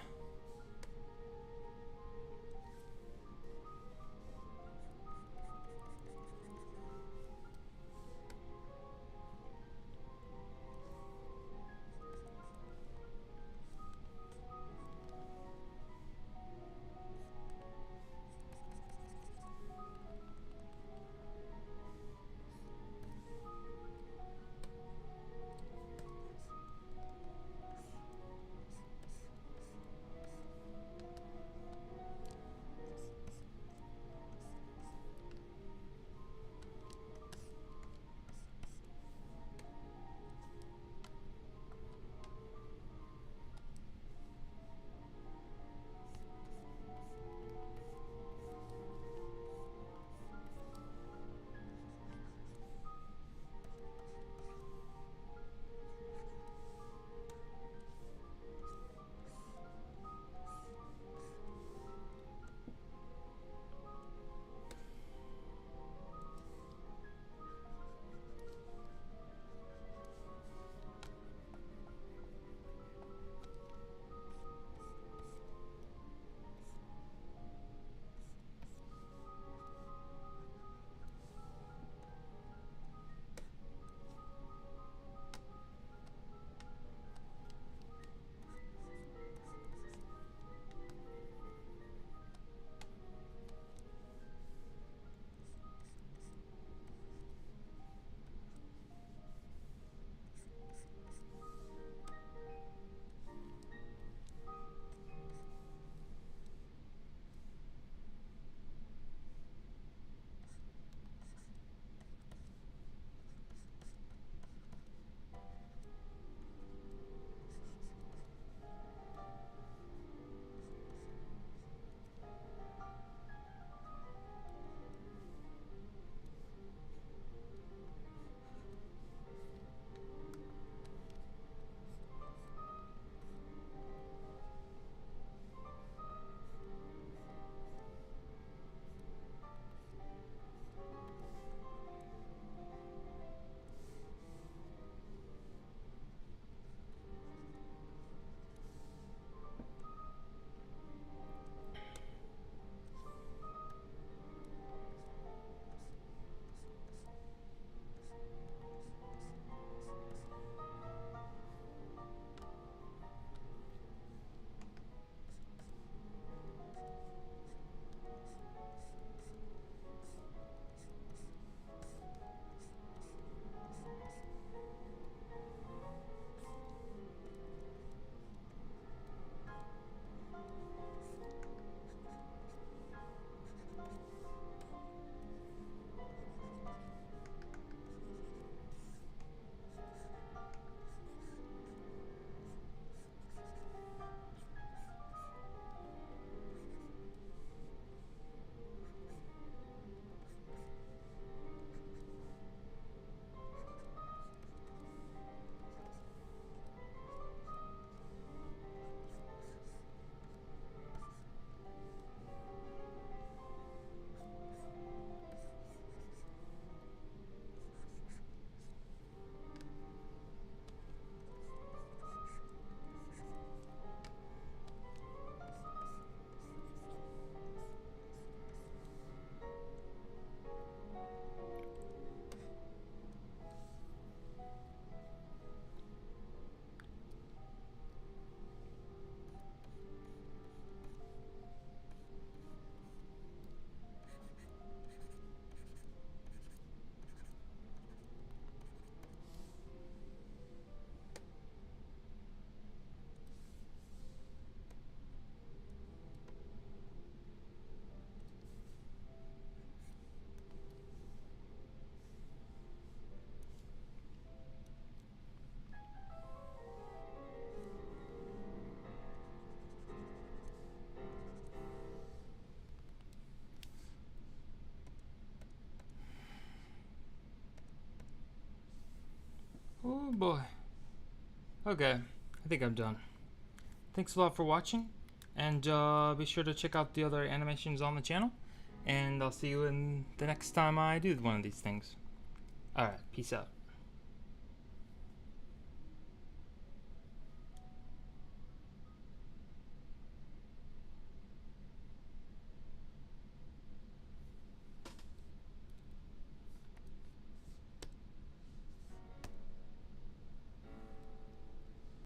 boy. Okay, I think I'm done. Thanks a lot for watching, and be sure to check out the other animations on the channel, and I'll see you in the next time I do one of these things. Alright, peace out.